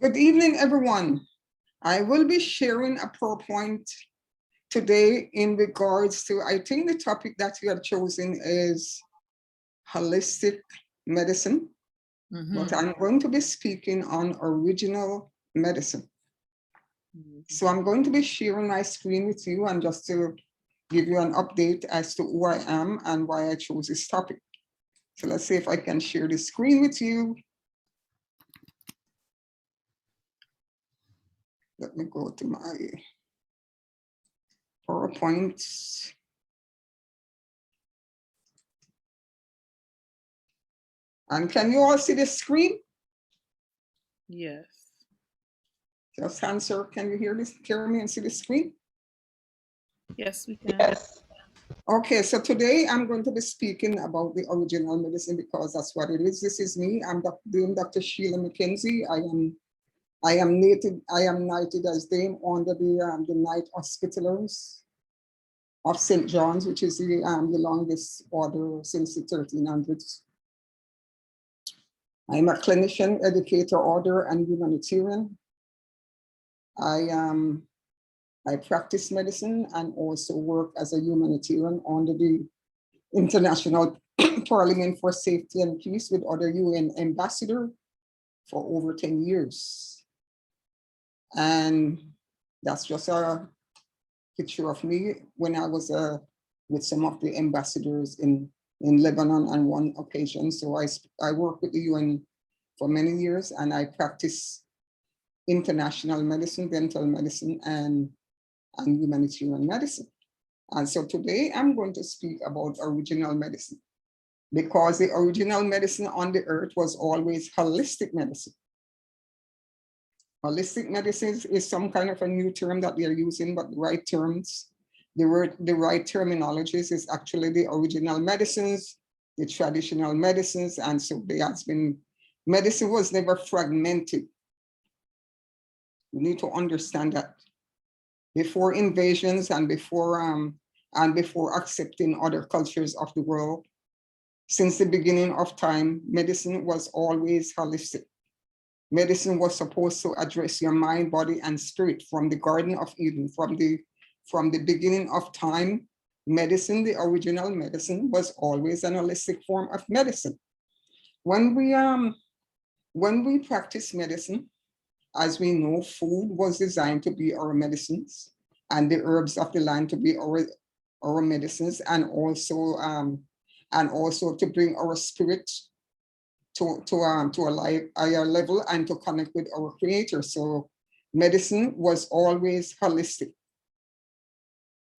Good evening, everyone. I will be sharing a PowerPoint today in regards to, I think the topic that you have chosen is holistic medicine, but I'm going to be speaking on original medicine. So I'm going to be sharing my screen with you and just to give you an update as to who I am and why I chose this topic. So let's see if I can share the screen with you. Let me go to my PowerPoint. And can you all see the screen? Yes. Just answer, can you hear me and see the screen? Yes, we can. Yes. Okay, so today I'm going to be speaking about the original medicine because that's what it is. This is me. I'm Dr. Sheila Mckenzie. I am knighted as Dame under the Knight Hospitallers of St. John's, which is the longest order since the 1300s. I'm a clinician, educator, order, and humanitarian. I practice medicine and also work as a humanitarian under the International Parliament for Safety and Peace with other UN ambassador for over 10 years. And that's just a picture of me when I was with some of the ambassadors in Lebanon on one occasion. So I worked with the UN for many years and I practice international medicine, dental medicine, and humanitarian medicine. And so today I'm going to speak about original medicine because the original medicine on the earth was always holistic medicine. Holistic medicine is some kind of a new term that they're using, but the right terms, the right terminologies is actually the original medicines, the traditional medicines, and so there has been, medicine was never fragmented. You need to understand that. Before invasions and before accepting other cultures of the world, since the beginning of time, medicine was always holistic. Medicine was supposed to address your mind, body, and spirit from the Garden of Eden, from the beginning of time. Medicine, the original medicine, was always an holistic form of medicine. When we practice medicine, as we know, food was designed to be our medicines, and the herbs of the land to be our medicines, and also to bring our spirit to a higher level and to connect with our Creator. So medicine was always holistic.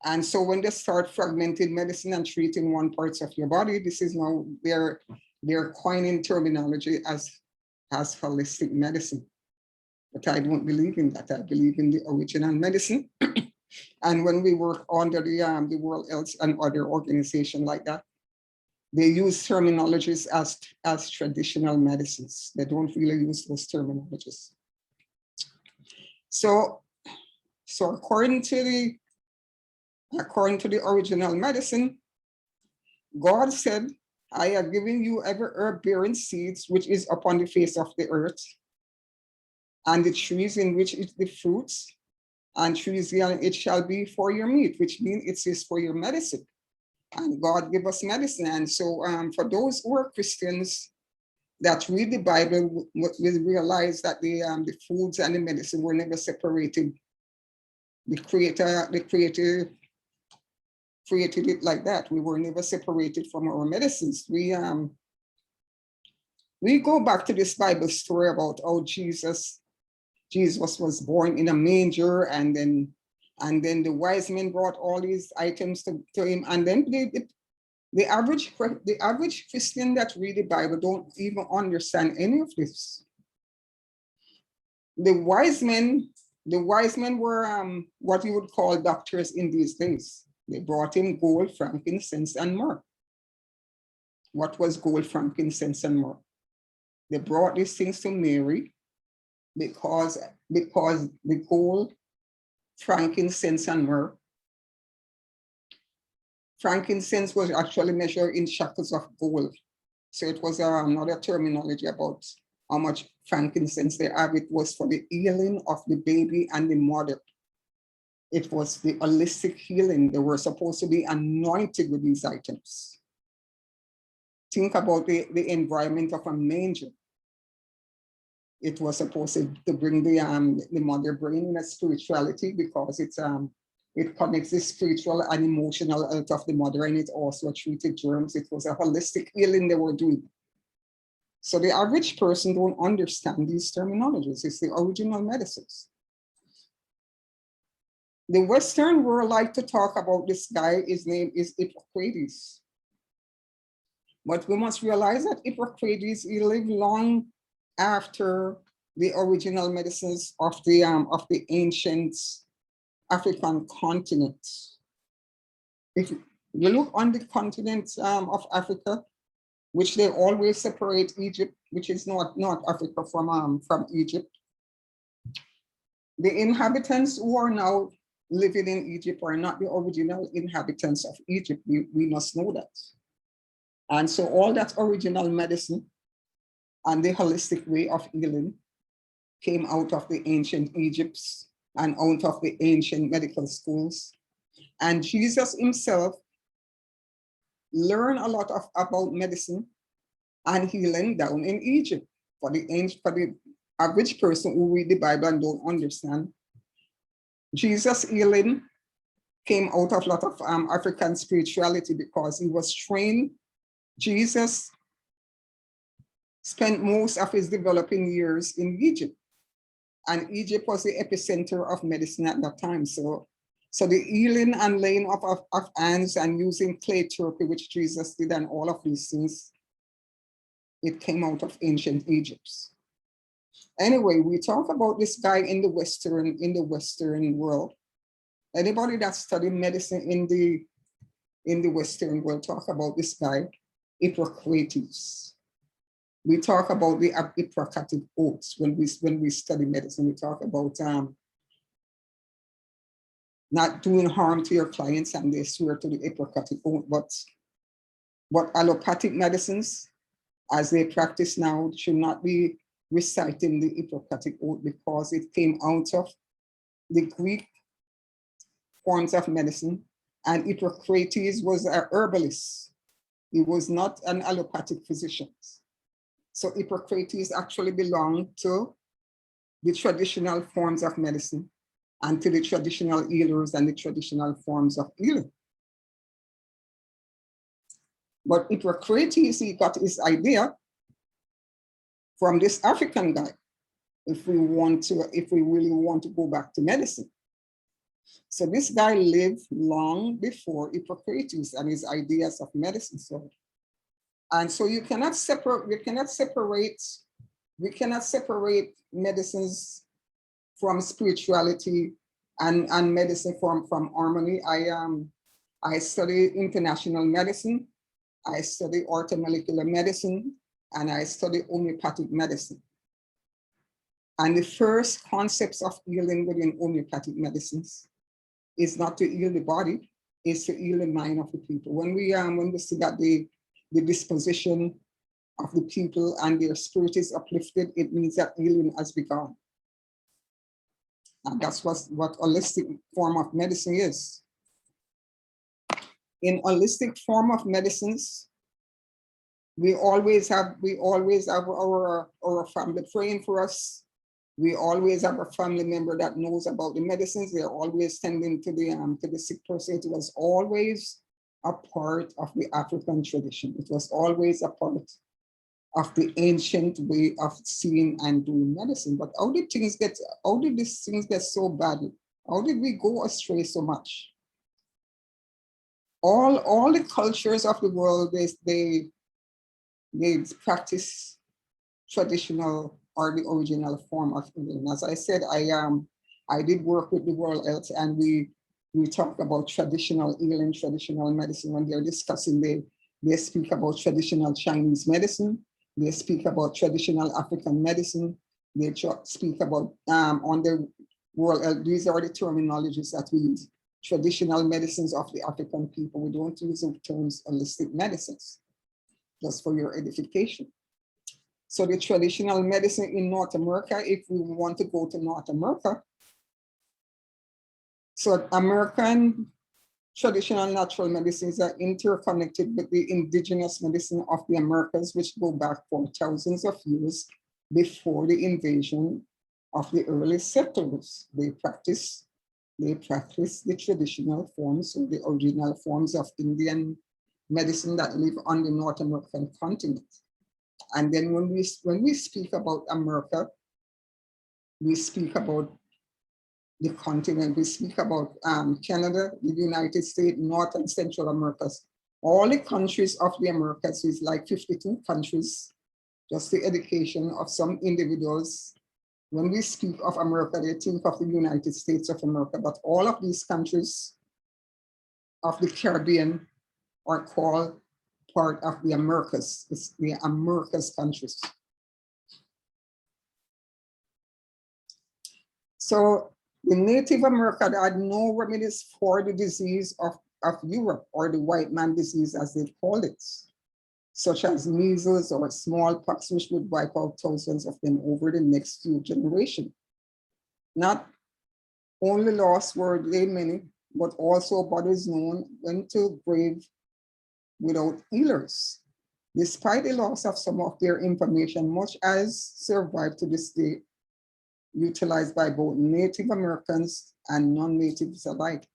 And so when they start fragmenting medicine and treating one part of your body, this is now they're coining terminology as holistic medicine. But I don't believe in that. I believe in the original medicine. And when we work under the World Health and other organizations like that, they use terminologies as traditional medicines. They don't really use those terminologies. So according to the original medicine, God said, I have given you every herb bearing seeds which is upon the face of the earth, and the trees in which is the fruits, and trees it shall be for your meat, which means it is for your medicine. And God gave us medicine. And so for those who are Christians that read the Bible, will realize that the foods and the medicine were never separated. The Creator created it like that. We were never separated from our medicines. We go back to this Bible story about how Jesus was born in a manger, and then the wise men brought all these items to him, and then the average Christian that read the Bible don't even understand any of this. The wise men were what you would call doctors in these days. They brought him gold, frankincense, and myrrh. What was gold, frankincense, and myrrh? They brought these things to Mary because the gold, frankincense, and myrrh. Frankincense was actually measured in shekels of gold. So it was another terminology about how much frankincense they have. It was for the healing of the baby and the mother. It was the holistic healing. They were supposed to be anointed with these items. Think about the environment of a manger. It was supposed to bring the mother brain in a spirituality, because it connects the spiritual and emotional health of the mother, and it also treated germs. It was a holistic healing they were doing. So the average person don't understand these terminologies. It's the original medicines. The Western world like to talk about this guy. His name is Hippocrates. But we must realize that Hippocrates, he lived long after the original medicines of the ancient African continent. If you look on the continent of Africa, which they always separate Egypt, which is not Africa from Egypt. The inhabitants who are now living in Egypt are not the original inhabitants of Egypt. We must know that. And so all that original medicine and the holistic way of healing came out of the ancient Egypts and out of the ancient medical schools. And Jesus himself learned a lot about medicine and healing down in Egypt. For the average person who read the Bible and don't understand, Jesus' healing came out of a lot of African spirituality, because he was trained. Jesus spent most of his developing years in Egypt, and Egypt was the epicenter of medicine at that time. So the healing and laying of hands and using clay therapy, which Jesus did, and all of these things, it came out of ancient Egypt. Anyway, we talk about this guy in the Western world. Anybody that studied medicine in the Western world talk about this guy, Hippocrates. We talk about the Hippocratic oaths when we study medicine. We talk about not doing harm to your clients, and they swear to the Hippocratic oath. But allopathic medicines, as they practice now, should not be reciting the Hippocratic oath, because it came out of the Greek forms of medicine, and Hippocrates was a herbalist. He was not an allopathic physician. So Hippocrates actually belonged to the traditional forms of medicine and to the traditional healers and the traditional forms of healing. But Hippocrates, he got his idea from this African guy, if we really want to go back to medicine. So this guy lived long before Hippocrates and his ideas of medicine. So we cannot separate medicines from spirituality and medicine from harmony. I study international medicine, I study orthomolecular medicine, and I study homeopathic medicine. And the first concepts of healing within homeopathic medicines is not to heal the body, is to heal the mind of the people. When we see that the disposition of the people and their spirit is uplifted, it means that healing has begun. And that's what holistic form of medicine is. In holistic form of medicines, we always have our family praying for us. We always have a family member that knows about the medicines. They're always tending to the sick person. It was always a part of the African tradition. It was always a part of the ancient way of seeing and doing medicine. But how did these things get so bad? How did we go astray so much? All the cultures of the world, they practice traditional or the original form of healing. As I said, I did work with the World Health, and we talk about traditional healing, traditional medicine. When they're discussing, they speak about traditional Chinese medicine, they speak about traditional African medicine, they speak about on the World Health. These are the terminologies that we use. Traditional medicines of the African people. We don't use the terms holistic medicines. just for your edification. So the traditional medicine in North America, if we want to go to North America, so American traditional natural medicines are interconnected with the indigenous medicine of the Americas, which go back for thousands of years before the invasion of the early settlers. They practice the traditional forms, or the original forms of Indian medicine that live on the North American continent. And then when we speak about America, we speak about the continent, we speak about Canada, the United States, North and Central Americas. All the countries of the Americas is like 52 countries, just the education of some individuals. When we speak of America, they think of the United States of America, but all of these countries of the Caribbean are called part of the Americas. It's the Americas countries. So the Native America had no remedies for the disease of Europe, or the white man disease as they call it, such as measles or smallpox, which would wipe out thousands of them over the next few generations. Not only lost were they many, but also bodies known went to grave without healers. Despite the loss of some of their information, much has survived to this day, utilized by both Native Americans and non-natives alike.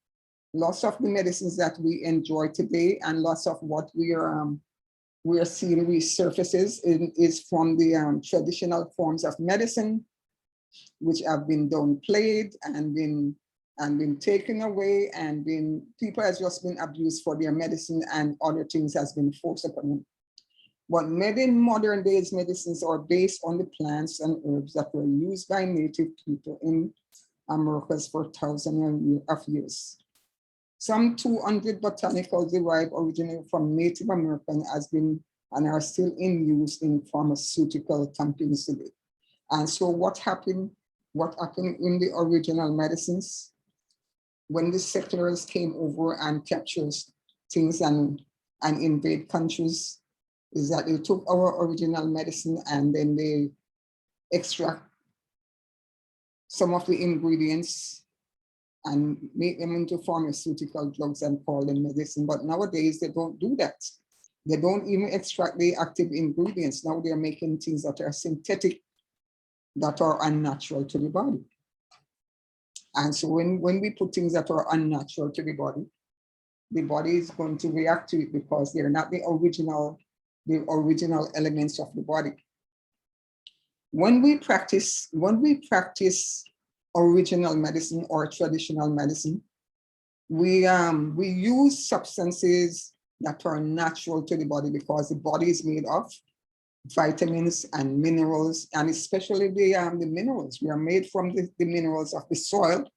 Lots of the medicines that we enjoy today and lots of what we are seeing resurfaces is from the traditional forms of medicine, which have been downplayed and been taken away, and people has just been abused for their medicine, and other things has been forced upon them. But modern days medicines are based on the plants and herbs that were used by native people in Americas for thousands of years. Some 200 botanicals derived originally from Native American has been and are still in use in pharmaceutical companies today. And so what happened in the original medicines when the settlers came over and captured things and invade countries, is that they took our original medicine and then they extract some of the ingredients and make them into pharmaceutical drugs and call them medicine. But nowadays they don't do that. They don't even extract the active ingredients. Now they're making things that are synthetic, that are unnatural to the body. And so when we put things that are unnatural to the body is going to react to it because they're not the original elements of the body. When we practice original medicine or traditional medicine, we use substances that are natural to the body because the body is made of vitamins and minerals, and especially the minerals. We are made from the minerals of the soil.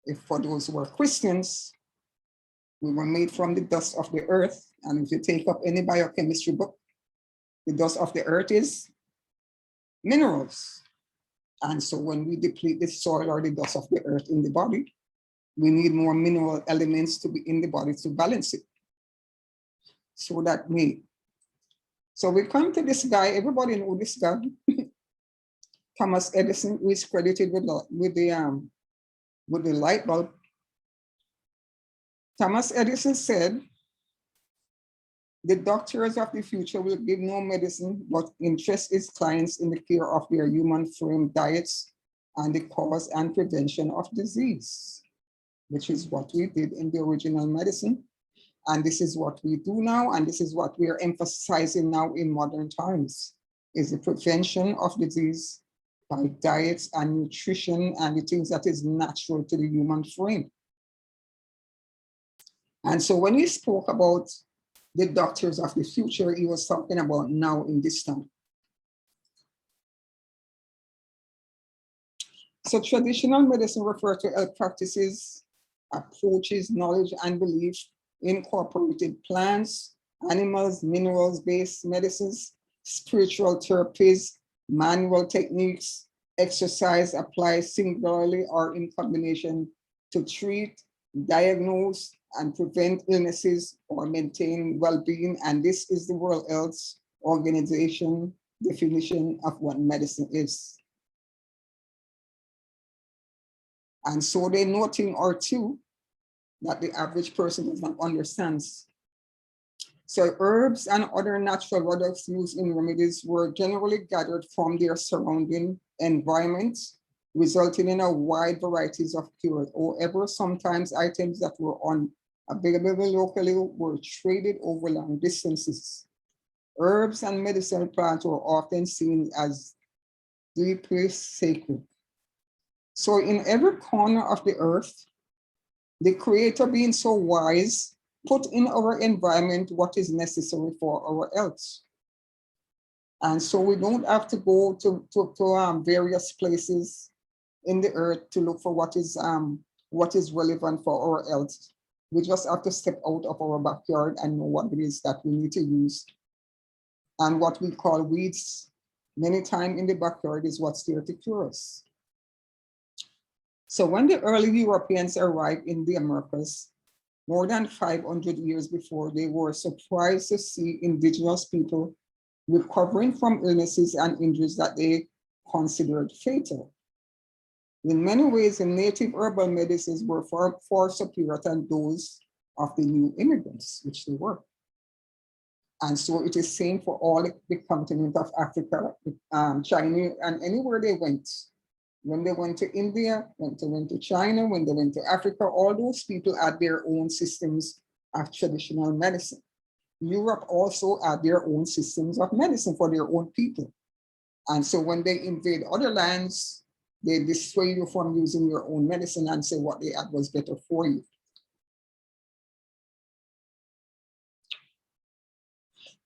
If for those who are Christians, we were made from the dust of the earth. And if you take up any biochemistry book, the dust of the earth is minerals. And so when we deplete the soil or the dust of the earth in the body, we need more mineral elements to be in the body to balance it. So we come to this guy, everybody knows this guy, Thomas Edison, who is credited with the light bulb. Thomas Edison said, the doctors of the future will give no medicine, but interest its clients in the care of their human frame diets and the cause and prevention of disease, which is what we did in the original medicine. And this is what we do now, and this is what we are emphasizing now in modern times, is the prevention of disease by diets and nutrition and the things that is natural to the human frame. And so when he spoke about the doctors of the future, he was talking about now in this time. So traditional medicine refers to health practices, approaches, knowledge, and belief incorporated plants, animals, minerals-based medicines, spiritual therapies, manual techniques, exercise applied singularly or in combination to treat, diagnose, and prevent illnesses or maintain well-being. And this is the World Health Organization definition of what medicine is. And so they know a thing or two that the average person does not understand. So herbs and other natural products used in remedies were generally gathered from their surrounding environment, resulting in a wide varieties of cures. However, sometimes items that were unavailable locally were traded over long distances. Herbs and medicinal plants were often seen as deeply sacred. So in every corner of the earth, the Creator, being so wise, put in our environment what is necessary for our health. And so we don't have to go to various places in the earth to look for what is relevant for our health. We just have to step out of our backyard and know what it is that we need to use. And what we call weeds, many times in the backyard, is what's there to cure us. So when the early Europeans arrived in the Americas, more than 500 years before, they were surprised to see indigenous people recovering from illnesses and injuries that they considered fatal. In many ways, the native herbal medicines were far superior than those of the new immigrants, which they were. And so it is same for all the continent of Africa, China, and anywhere they went. When they went to India, when they went to China, when they went to Africa, all those people had their own systems of traditional medicine. Europe also had their own systems of medicine for their own people. And so when they invade other lands, they dissuade you from using your own medicine and say what they had was better for you.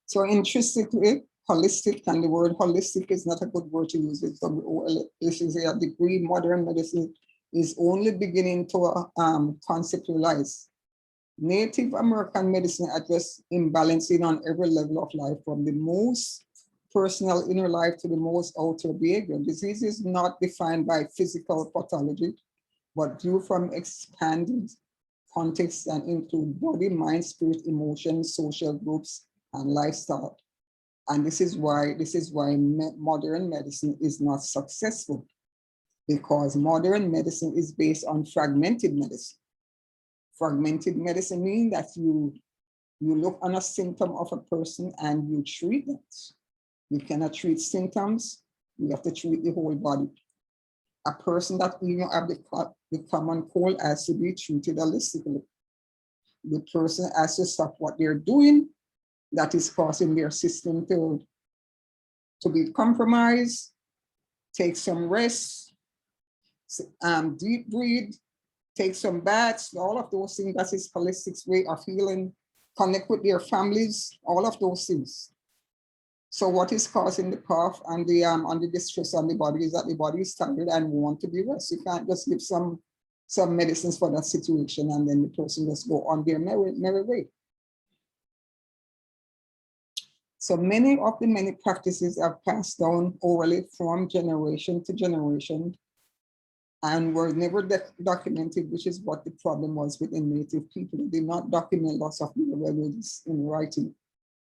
So intrinsically, holistic, and the word holistic is not a good word to use. This is a degree modern medicine is only beginning to conceptualize. Native American medicine address imbalancing on every level of life, from the most personal inner life to the most outer behavior. Disease is not defined by physical pathology, but viewed from expanded context and include body, mind, spirit, emotions, social groups, and lifestyle. And this is why modern medicine is not successful, because modern medicine is based on fragmented medicine. Fragmented medicine means that you look on a symptom of a person and you treat it. You cannot treat symptoms, you have to treat the whole body. A person that even have the common cold has to be treated holistically. The person has to stop what they're doing that is causing their system to be compromised, take some rest, deep breathe, take some baths, all of those things. That is holistic way of healing, connect with their families, all of those things. So what is causing the cough and the distress on the body is that the body is tired and want to be rest. You can't just give some medicines for that situation and then the person just go on their merry way. So many practices are passed down orally from generation to generation and were never documented, which is what the problem was with the native people. They did not document lots of the remedies in writing,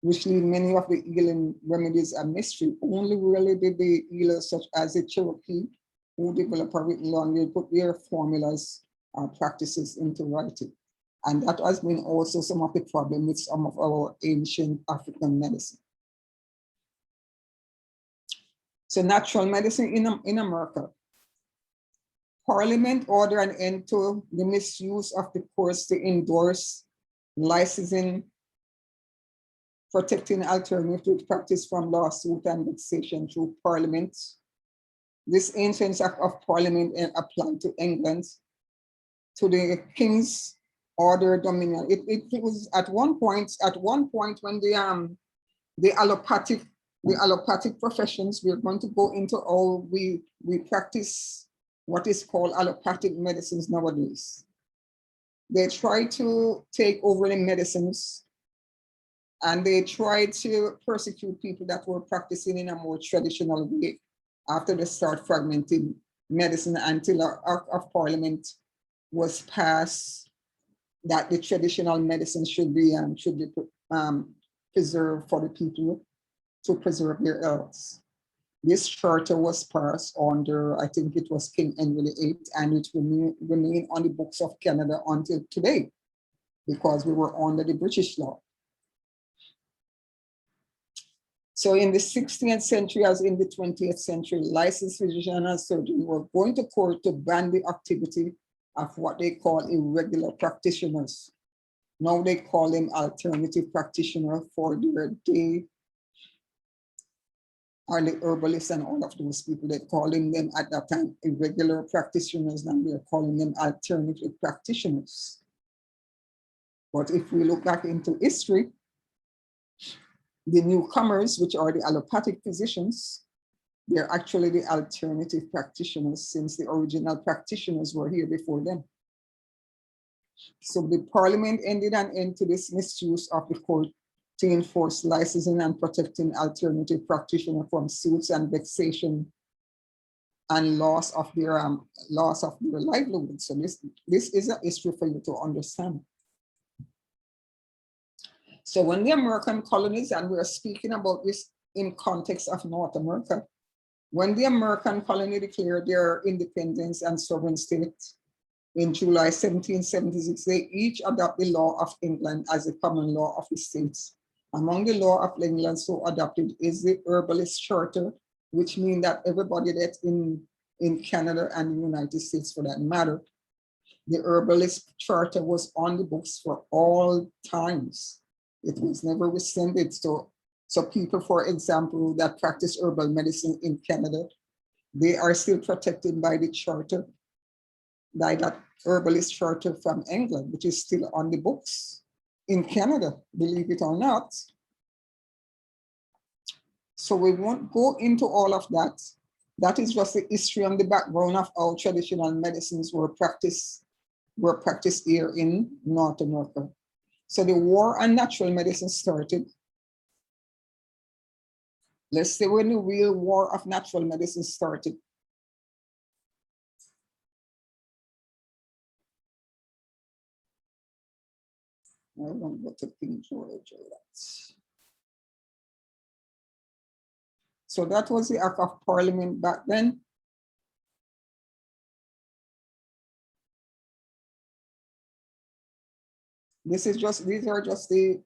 which leave many of the healing remedies a mystery. Only really did the healers such as the Cherokee, who developed a written language, put their formulas and practices into writing. And that has been also some of the problem with some of our ancient African medicine. So natural medicine in America. Parliament ordered an end to the misuse of the courts to endorse licensing, protecting alternative practice from lawsuit and vexation through Parliament. This ancient act of Parliament applied to England, to the King's order dominion. It was at one point when the allopathic professions, we're going to go into how we practice what is called allopathic medicines nowadays. They try to take over the medicines and they try to persecute people that were practicing in a more traditional way after they start fragmenting medicine until an Act of Parliament was passed that the traditional medicine should be preserved for the people to preserve their health. This charter was passed under, I think it was King Henry VIII, and it remained on the books of Canada until today, because we were under the British law. So in the 16th century, as in the 20th century, licensed physicians and surgeons were going to court to ban the activity of what they call irregular practitioners. Now they call them alternative practitioners for their day, or the herbalists and all of those people. They're calling them at that time irregular practitioners, and they're calling them alternative practitioners. But if we look back into history, the newcomers, which are the allopathic physicians, they're actually the alternative practitioners, since the original practitioners were here before them. So the Parliament ended an end to this misuse of the court to enforce licensing and protecting alternative practitioners from suits and vexation and loss of their livelihood. So this is a history for you to understand. So when the American colonies, and we're speaking about this in context of North America, when the American colony declared their independence and sovereign state in July 1776, they each adopt the law of England as the common law of the states. Among the law of England so adopted is the Herbalist Charter, which means that everybody that's in Canada and the United States, for that matter, the Herbalist Charter was on the books for all times. It was never rescinded. So people, for example, that practice herbal medicine in Canada, they are still protected by the charter, by that Herbalist Charter from England, which is still on the books in Canada, believe it or not. So we won't go into all of that. That is just the history and the background of how traditional medicines were practiced here in North America. So the war on natural medicine started. Let's say when the real war of natural medicine started. I don't go to King George. So that was the Act of Parliament back then. These are just the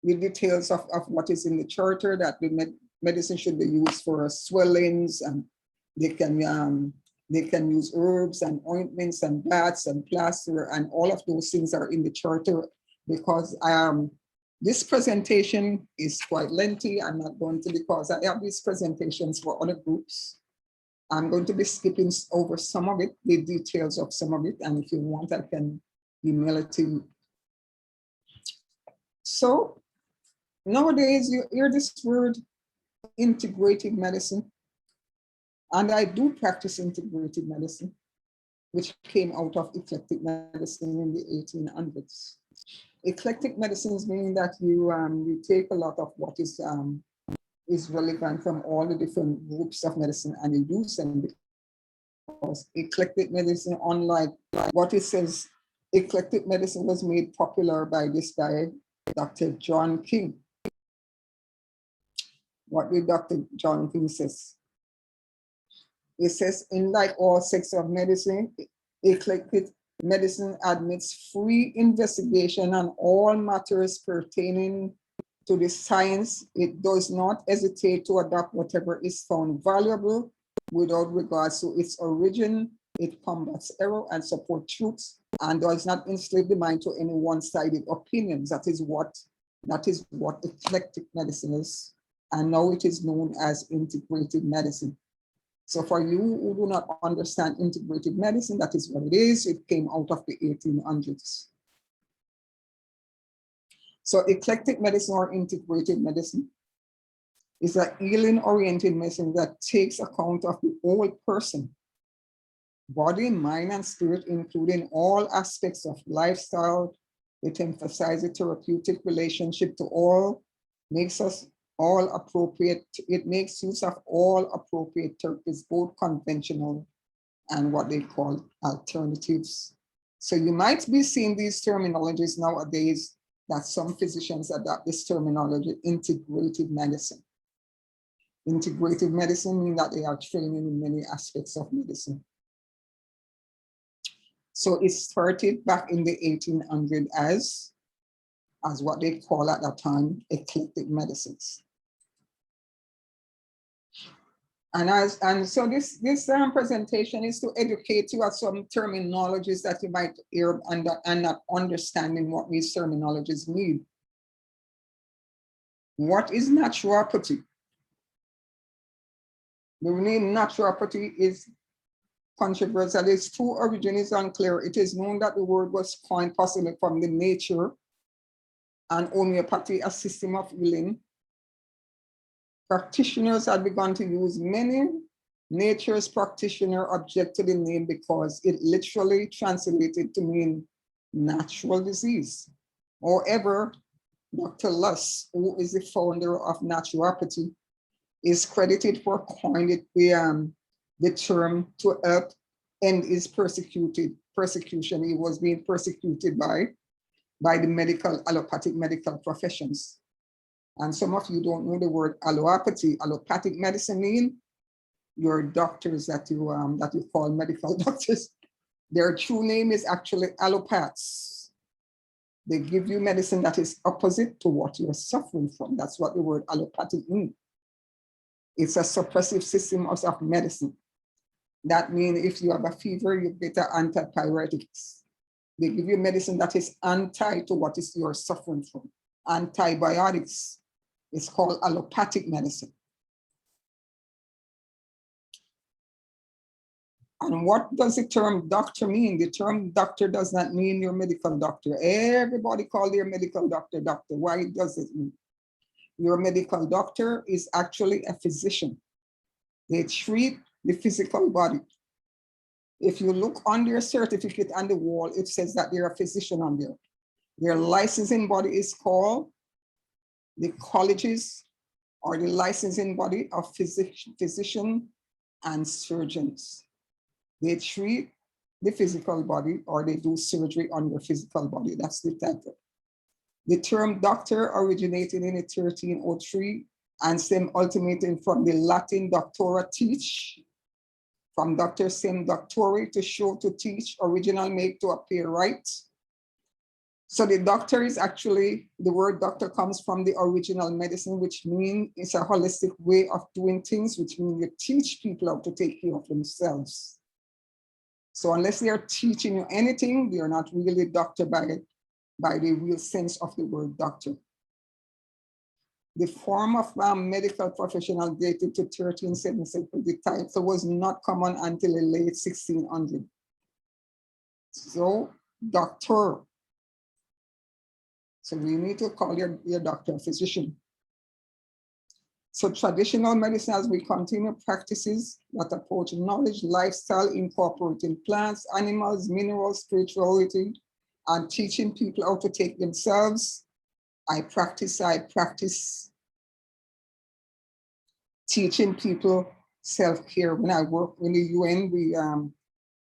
details of what is in the charter, that the medicine should be used for swellings, and they can use herbs and ointments and baths and plaster, and all of those things are in the charter. Because this presentation is quite lengthy, I'm not going to, because I have these presentations for other groups. I'm going to be skipping over some of it, the details of some of it, and if you want, I can email it to you. So nowadays you hear this word integrative medicine, and I do practice integrative medicine, which came out of eclectic medicine in the 1800s. Eclectic medicines mean that you take a lot of what is relevant from all the different groups of medicine and you use them, because eclectic medicine, unlike what it says, eclectic medicine was made popular by this guy, Dr. John King. What did Dr. John King says? He says, in like all sects of medicine, eclectic medicine admits free investigation on all matters pertaining to the science. It does not hesitate to adopt whatever is found valuable without regards to its origin. It combats error and supports truth, and does not enslave the mind to any one-sided opinions. That is what eclectic medicine is, and now it is known as integrated medicine. So for you who do not understand integrated medicine, that is what it is. It came out of the 1800s. So eclectic medicine or integrated medicine is a healing-oriented medicine that takes account of the whole person, body, mind, and spirit, including all aspects of lifestyle. It emphasizes therapeutic relationship to all, makes us all appropriate. It makes use of all appropriate therapies, both conventional and what they call alternatives. So you might be seeing these terminologies nowadays that some physicians adopt this terminology, integrative medicine. Integrative medicine means that they are training in many aspects of medicine. So it started back in the 1800s as what they call at that time eclectic medicines. And so this presentation is to educate you at some terminologies that you might hear and not understanding what these terminologies mean. What is naturopathy? The name naturopathy is controversial. Its true origin is unclear. It is known that the word was coined possibly from the nature and homeopathy, a system of healing. Practitioners had begun to use many nature's practitioner object to the name because it literally translated to mean natural disease. However, Dr. Luss, who is the founder of naturopathy, is credited for coining the term to help end his persecution. He was being persecuted by the allopathic medical professions. And some of you don't know the word allopathy. Allopathic medicine means your doctors that you call medical doctors. Their true name is actually allopaths. They give you medicine that is opposite to what you're suffering from. That's what the word allopathic means. It's a suppressive system of medicine. That means if you have a fever, you get antipyretics. They give you medicine that is anti to what is you're suffering from. Antibiotics. It's called allopathic medicine. And what does the term doctor mean? The term doctor does not mean your medical doctor. Everybody call their medical doctor doctor. Why does it mean? Your medical doctor is actually a physician. They treat the physical body. If you look on their certificate on the wall, it says that they're a physician on there. Their licensing body is called the colleges or the licensing body of physician and surgeons. They treat the physical body or they do surgery on your physical body. That's the title. The term doctor originated in 1303 and stem ultimating from the Latin doctora teach, from doctor sem doctori to show to teach, original make to appear right. So the doctor is actually, the word doctor comes from the original medicine, which means it's a holistic way of doing things, which means you teach people how to take care of themselves. So unless they are teaching you anything, they are not really doctor by the real sense of the word doctor. The form of medical professional dated to 1376, the title was not common until the late 1600s. So doctor. So you need to call your doctor a physician. So traditional medicine, as we continue practices that approach knowledge, lifestyle, incorporating plants, animals, minerals, spirituality, and teaching people how to take themselves. I practice teaching people self-care. When I work in the UN,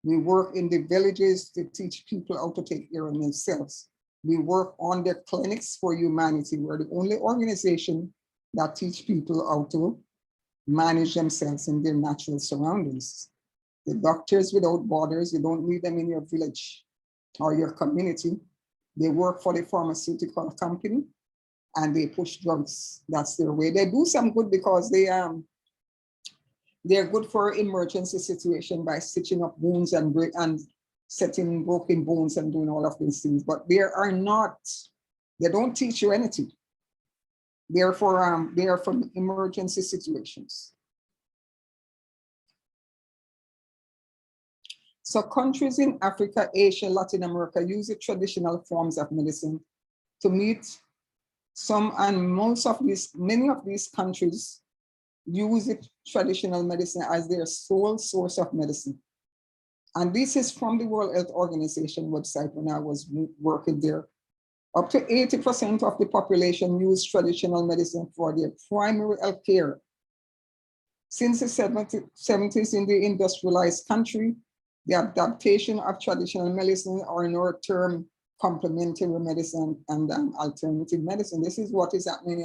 we work in the villages to teach people how to take care of themselves. We work on the clinics for humanity. We're the only organization that teach people how to manage themselves in their natural surroundings. The Doctors Without Borders, you don't need them in your village or your community. They work for the pharmaceutical company and they push drugs. That's their way. They do some good because they're good for emergency situation by stitching up wounds and setting broken bones and doing all of these things. But they don't teach you anything. They are for emergency situations. So countries in Africa, Asia, Latin America use the traditional forms of medicine to meet many of these countries use the traditional medicine as their sole source of medicine. And this is from the World Health Organization website when I was working there. Up to 80% of the population use traditional medicine for their primary health care. Since the 70s in the industrialized country, The adaptation of traditional medicine, or in our term, complementary medicine and alternative medicine. This is what is happening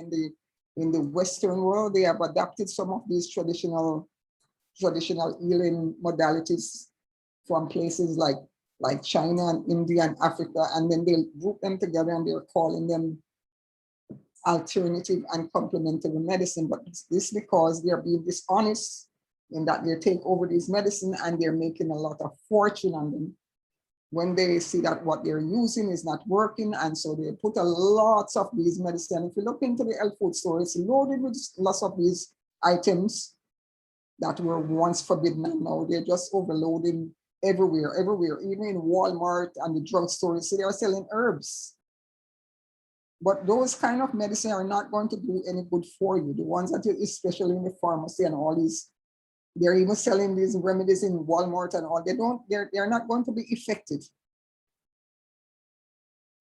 in the Western world. They have adapted some of these traditional healing modalities from places like China and India and Africa, and then they'll group them together and they're calling them alternative and complementary medicine. But this because they're being dishonest in that they take over these medicine and they're making a lot of fortune on them when they see that what they're using is not working. And so they put a lot of these medicine. If you look into the health food store, it's loaded with lots of these items that were once forbidden, and now they're just overloading everywhere, even in Walmart and the drugstore. So they are selling herbs. But those kind of medicine are not going to do any good for you. The ones that, especially in the pharmacy and all these, they're even selling these remedies in Walmart and all. They're not going to be effective.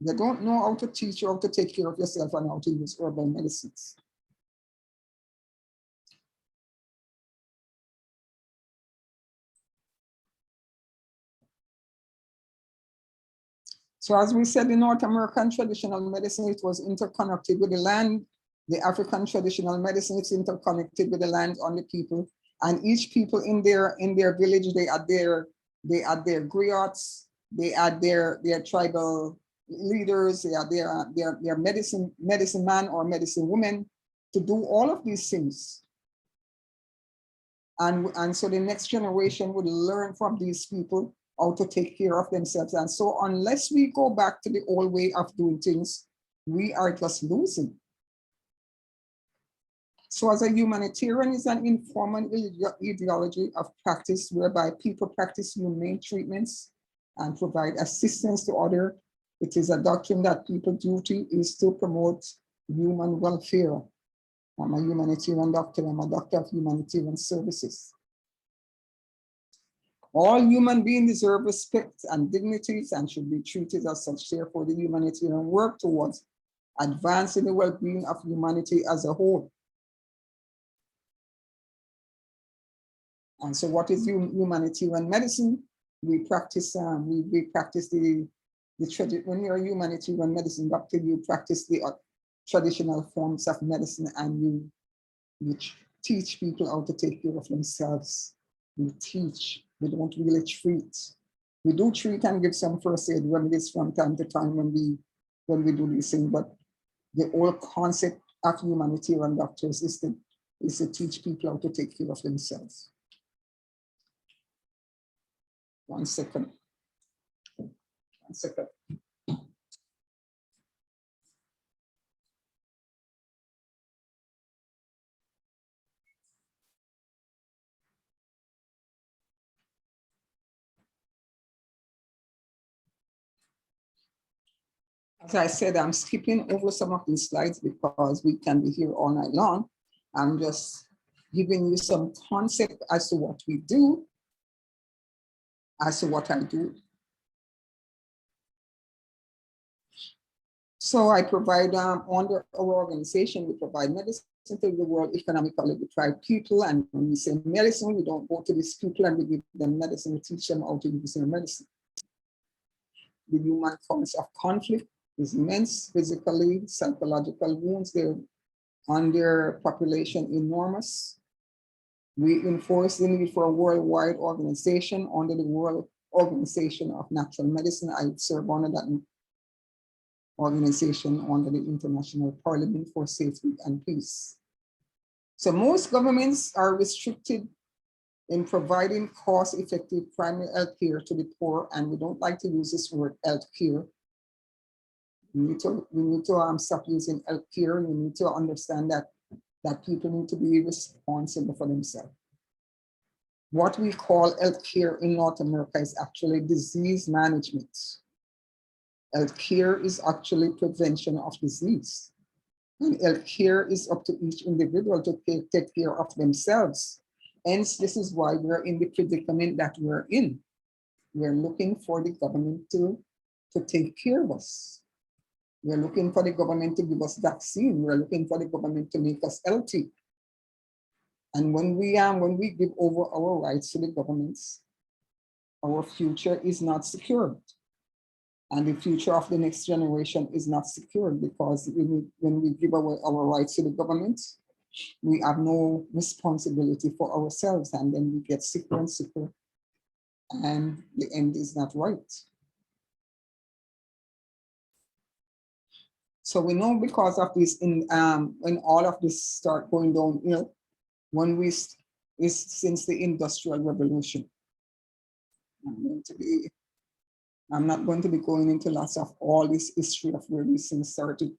They don't know how to teach you how to take care of yourself and how to use herbal medicines. So as we said, the North American traditional medicine, it was interconnected with the land. The African traditional medicine, it's interconnected with the land on the people. And each people in their village, they had their griots, they had their tribal leaders, they had their medicine man or medicine woman to do all of these things. And so the next generation would learn from these people how to take care of themselves. And so unless we go back to the old way of doing things, we are just losing. So as a humanitarian is an informal ideology of practice whereby people practice humane treatments and provide assistance to others. It is a doctrine that people's duty is to promote human welfare. I'm a humanitarian doctor. I'm a doctor of humanitarian services. All human beings deserve respect and dignities and should be treated as such. Therefore, the humanitarian work towards advancing the well-being of humanity as a whole. And so what is humanitarian medicine? We practice we practice the when you're a humanitarian medicine doctor, you practice the traditional forms of medicine, and you teach people how to take care of themselves. We teach, we don't really treat. We do treat and give some first aid remedies from time to time when we do these things, but the whole concept of humanitarian doctors is to teach people how to take care of themselves. 1 second. 1 second. As I said, I'm skipping over some of these slides because we can be here all night long. I'm just giving you some concept as to what we do, as to what I do. So I provide, under our organization, we provide medicine to the world economically deprived people. And when we say medicine, we don't go to these people and we give them medicine, we teach them how to use their medicine. The human cause of conflict is immense, physically, psychological wounds, they're on their population enormous. We enforce the need for a worldwide organization under the World Organization of Natural Medicine. I serve under that organization under the International Parliament for Safety and Peace. So most governments are restricted in providing cost-effective primary health care to the poor, and we don't like to use this word health care. We need to stop using health care. We need to understand that people need to be responsible for themselves. What we call health care in North America is actually disease management. Health care is actually prevention of disease. And health care is up to each individual to take care of themselves. Hence, this is why we're in the predicament that we're in. We're looking for the government to take care of us. We're looking for the government to give us vaccine. We're looking for the government to make us healthy. And when we give over our rights to the governments, our future is not secured. And the future of the next generation is not secured, because when we give our rights to the government, we have no responsibility for ourselves, and then we get sicker and sicker, and the end is not right. So we know because of this, when all of this start going downhill, since the Industrial Revolution. I'm not going to be going into lots of all this history of where these things started.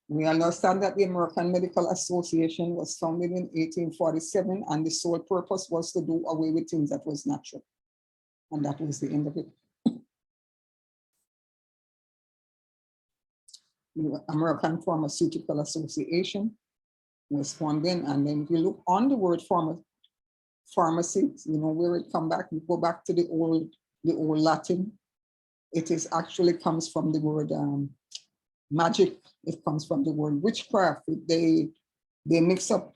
We understand that the American Medical Association was founded in 1847, and the sole purpose was to do away with things that was natural. And that was the end of it. The American Pharmaceutical Association was formed then, and then if you look on the word pharmacy, you know where it come back, you go back to the old Latin. It is actually comes from the word magic. It comes from the word witchcraft. They mix up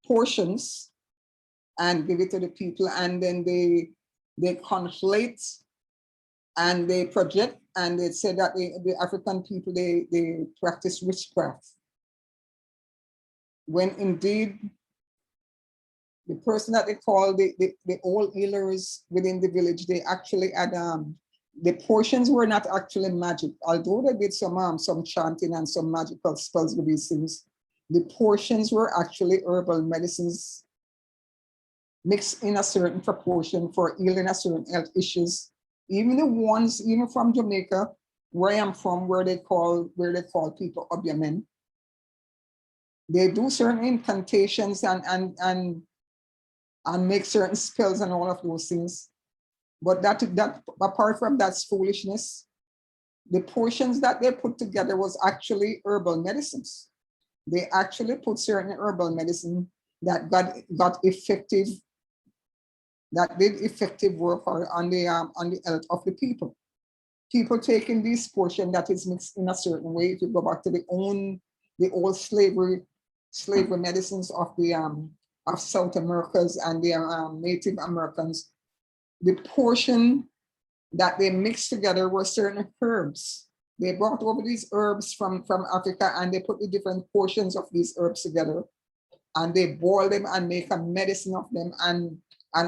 portions and give it to the people, and then they conflate and they project, and they say that the African people, they practice witchcraft, when indeed the person that they call the old healers within the village, they actually had the portions were not actually magic, although they did some chanting and some magical spells with these things. The portions were actually herbal medicines mixed in a certain proportion for healing a certain health issues. Even the ones, even from Jamaica, where I am from, where they call people Obiamen, they do certain incantations and make certain spells and all of those things. But that apart from that's foolishness. The portions that they put together was actually herbal medicines. They actually put certain herbal medicine that got effective, that did effective work on the health of the people. People taking this portion that is mixed in a certain way. If you go back to the old slavery medicines of the of South Americas and the Native Americans, the portion that they mixed together were certain herbs. They brought over these herbs from Africa, and they put the different portions of these herbs together, and they boil them and make a medicine of them. And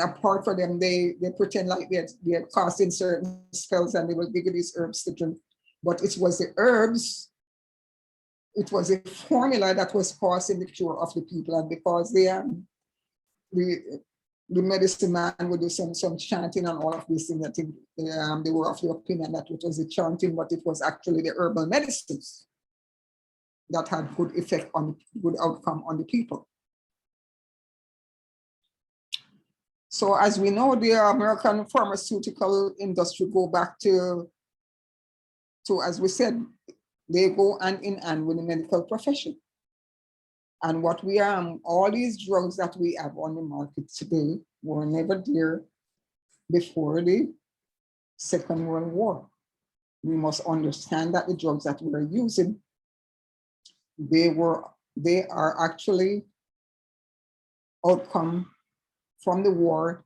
apart from them, they pretend like they're casting certain spells, and they will give you these herbs to drink. But it was the herbs, it was a formula that was causing the cure of the people. And because the medicine man would do some chanting and all of these things, I think they were of the opinion that it was the chanting, but it was actually the herbal medicines that had good effect on good outcome on the people. So as we know, the American pharmaceutical industry go back to, as we said, they go hand in hand with the medical profession. And what we all these drugs that we have on the market today were never there before the Second World War. We must understand that the drugs that we're using, they are actually outcome from the war,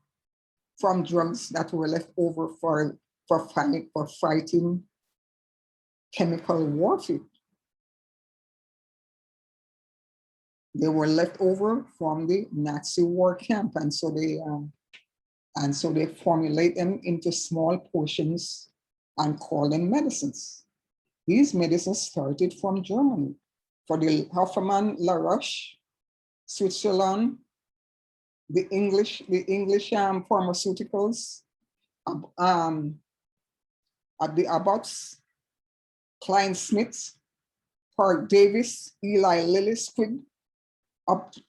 from drugs that were left over for fighting chemical warfare. They were left over from the Nazi war camp, and so they formulate them into small portions and call them medicines. These medicines started from Germany, for the Hoffmann La Roche, Switzerland, the English pharmaceuticals, at the Abbotts, Klein Smiths, Park Davis, Eli Lilly, Squid,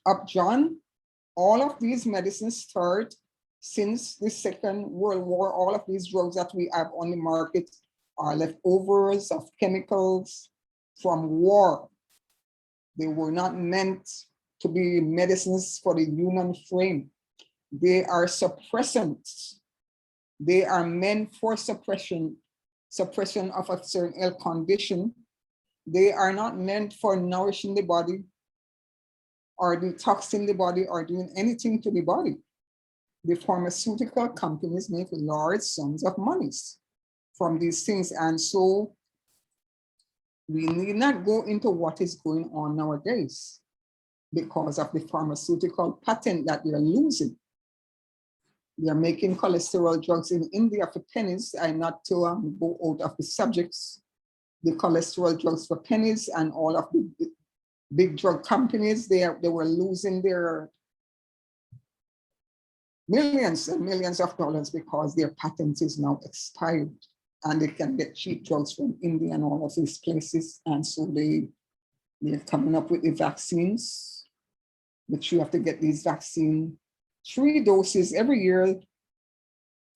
Upjohn. All of these medicines start since the Second World War. All of these drugs that we have on the market are leftovers of chemicals from war. They were not meant to be medicines for the human frame. They are suppressants. They are meant for suppression of a certain health condition They are not meant for nourishing the body or detoxing the body or doing anything to the body. The pharmaceutical companies make large sums of monies from these things. And so we need not go into what is going on nowadays because of the pharmaceutical patent that they are losing. They are making cholesterol drugs in India for pennies, and not to go out of the subjects. The cholesterol drugs for pennies, and all of the big drug companies, they were losing their millions and millions of dollars because their patent is now expired, and they can get cheap drugs from India and all of these places. And so they're coming up with the vaccines, which you have to get these vaccines 3 doses every year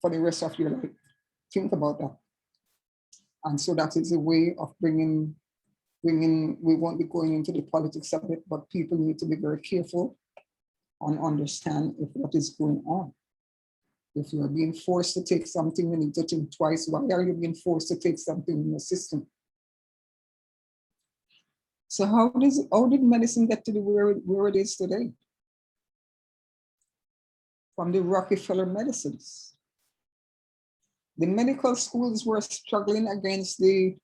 for the rest of your life. Think about that. And so that is a way of bringing, we won't be going into the politics of it, but people need to be very careful and understand what is going on. If you are being forced to take something, you need to think twice. Why are you being forced to take something in your system? So how did medicine get to where it is today? From the Rockefeller medicines. The medical schools were struggling against the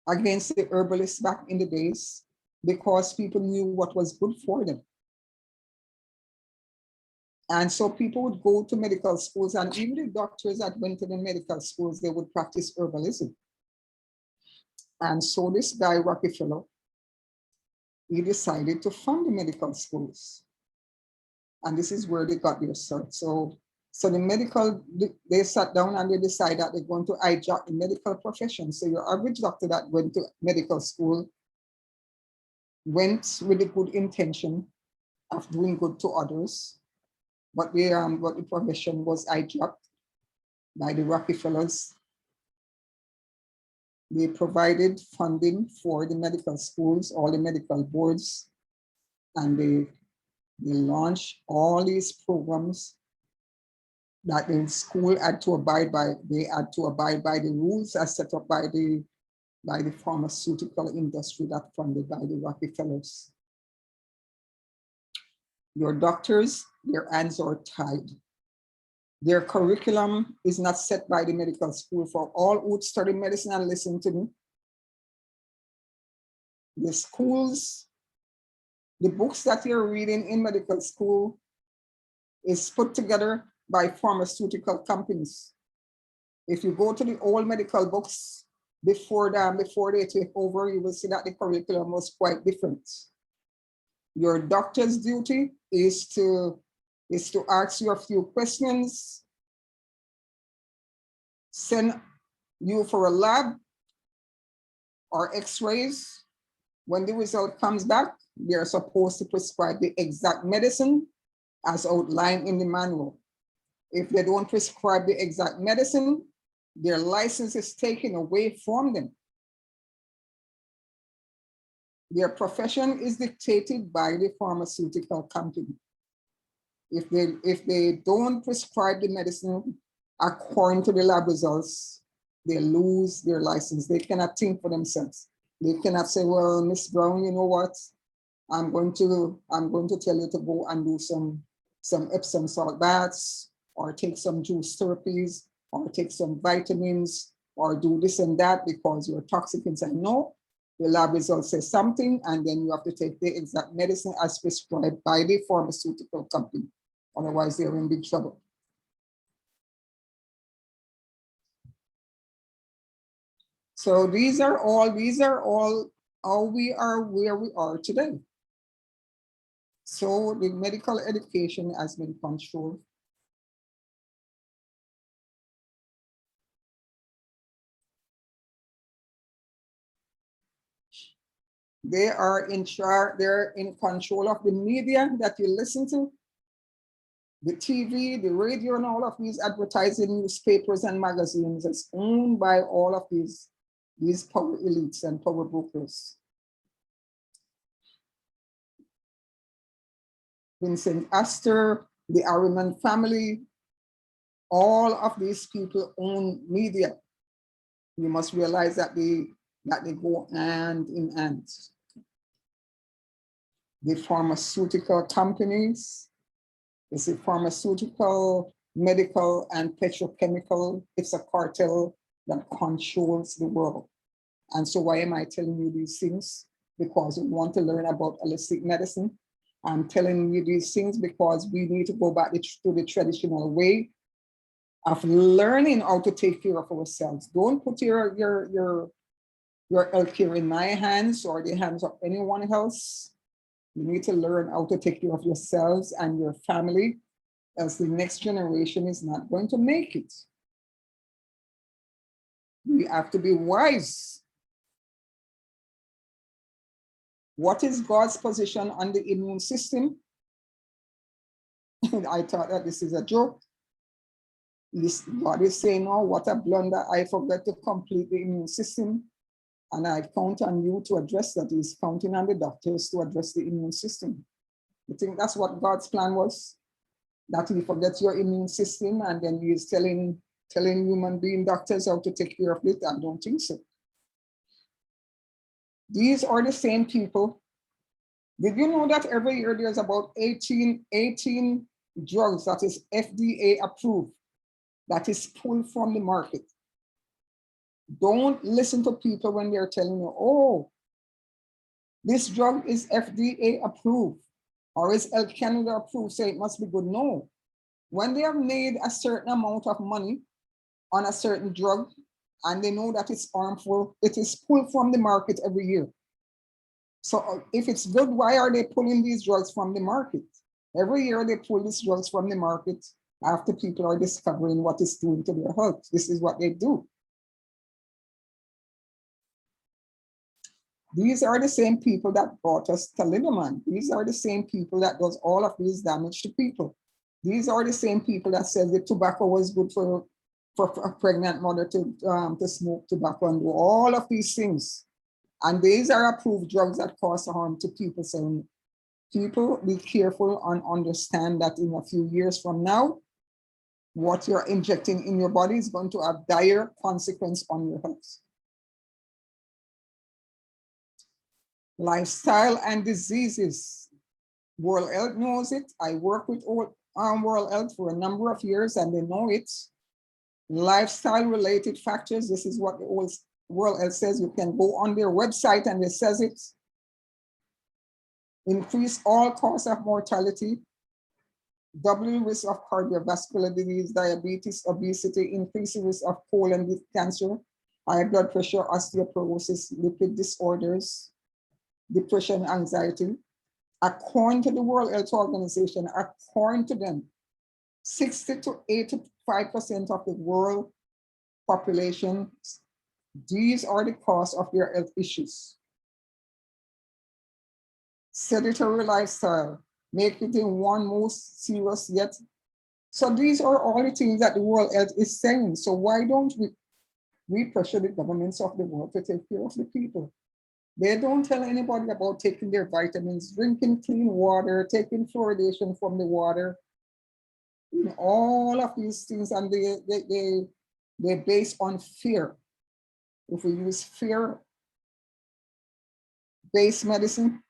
herbalists back in the days because people knew what was good for them. And so people would go to medical schools, and even the doctors that went to the medical schools, they would practice herbalism. And so this guy, Rockefeller, he decided to fund the medical schools. And this is where they got their start. So they sat down and they decided that they're going to hijack the medical profession. So your average doctor that went to medical school went with a good intention of doing good to others, but the profession was hijacked by the Rockefellers. They provided funding for the medical schools, all the medical boards, and they launched all these programs that the school had to abide by. They had to abide by the rules as set up by the pharmaceutical industry that funded by the Rockefellers. Your doctors, their hands are tied. Their curriculum is not set by the medical school. For all who study medicine and listen to me, the schools, the books that you're reading in medical school is put together by pharmaceutical companies. If you go to the old medical books before they take over, you will see that the curriculum was quite different. Your doctor's duty is to ask you a few questions, send you for a lab or x-rays. When the result comes back, they're supposed to prescribe the exact medicine as outlined in the manual. If they don't prescribe the exact medicine, their license is taken away from them. Their profession is dictated by the pharmaceutical company. If they don't prescribe the medicine according to the lab results, they lose their license. They cannot think for themselves. They cannot say, well, Miss Brown, you know what? I'm going to tell you to go and do some Epsom salt baths, or take some juice therapies, or take some vitamins, or do this and that because you're toxic inside. No, the lab results say something, and then you have to take the exact medicine as prescribed by the pharmaceutical company. Otherwise, they're in big trouble. So these are all how we are where we are today. So the medical education has been controlled. They are in charge, they're in control of the media that you listen to, the TV, the radio, and all of these advertising newspapers and magazines. It's owned by all of these power elites and power brokers. Vincent Astor, the Ariman family, all of these people own media. You must realize that the that they go hand in hand. The pharmaceutical companies, it's a pharmaceutical, medical, and petrochemical. It's a cartel that controls the world. And so why am I telling you these things? Because we want to learn about holistic medicine. I'm telling you these things because we need to go back to the traditional way of learning how to take care of ourselves. Don't put your healthcare in my hands or the hands of anyone else. You need to learn how to take care of yourselves and your family, else the next generation is not going to make it. We have to be wise. What is God's position on the immune system? I thought that this is a joke. God is saying, oh, what a blunder. I forgot to complete the immune system. And I count on you to address that. He's counting on the doctors to address the immune system. You think that's what God's plan was? That he forgets your immune system and then he is telling human being doctors how to take care of it? I don't think so. These are the same people. Did you know that every year there's about 18 drugs that is FDA approved that is pulled from the market? Don't listen to people when they're telling you, oh, this drug is FDA approved or is Health Canada approved, so it must be good. No. When they have made a certain amount of money on a certain drug and they know that it's harmful, it is pulled from the market every year. So if it's good, why are they pulling these drugs from the market? Every year they pull these drugs from the market after people are discovering what it's doing to their health. This is what they do. These are the same people that brought us thalidomide. These are the same people that does all of this damage to people. These are the same people that says that tobacco was good for a pregnant mother to smoke tobacco and do all of these things. And these are approved drugs that cause harm to people. So people, be careful and understand that in a few years from now, what you're injecting in your body is going to have dire consequence on your health. Lifestyle and diseases. World Health knows it. I work with World Health for a number of years and they know it. Lifestyle related factors. This is what the World Health says. You can go on their website and it says it. Increase all cause of mortality, double risk of cardiovascular disease, diabetes, obesity, increase risk of colon cancer, high blood pressure, osteoporosis, lipid disorders, depression, anxiety. According to the World Health Organization, according to them, 60 to 85% of the world population, these are the cause of their health issues. Sedentary lifestyle, make it the one most serious yet. So these are all the things that the World Health is saying. So why don't we pressure the governments of the world to take care of the people? They don't tell anybody about taking their vitamins, drinking clean water, taking fluoridation from the water, you know, all of these things, and they're based on fear. If we use fear-based medicine,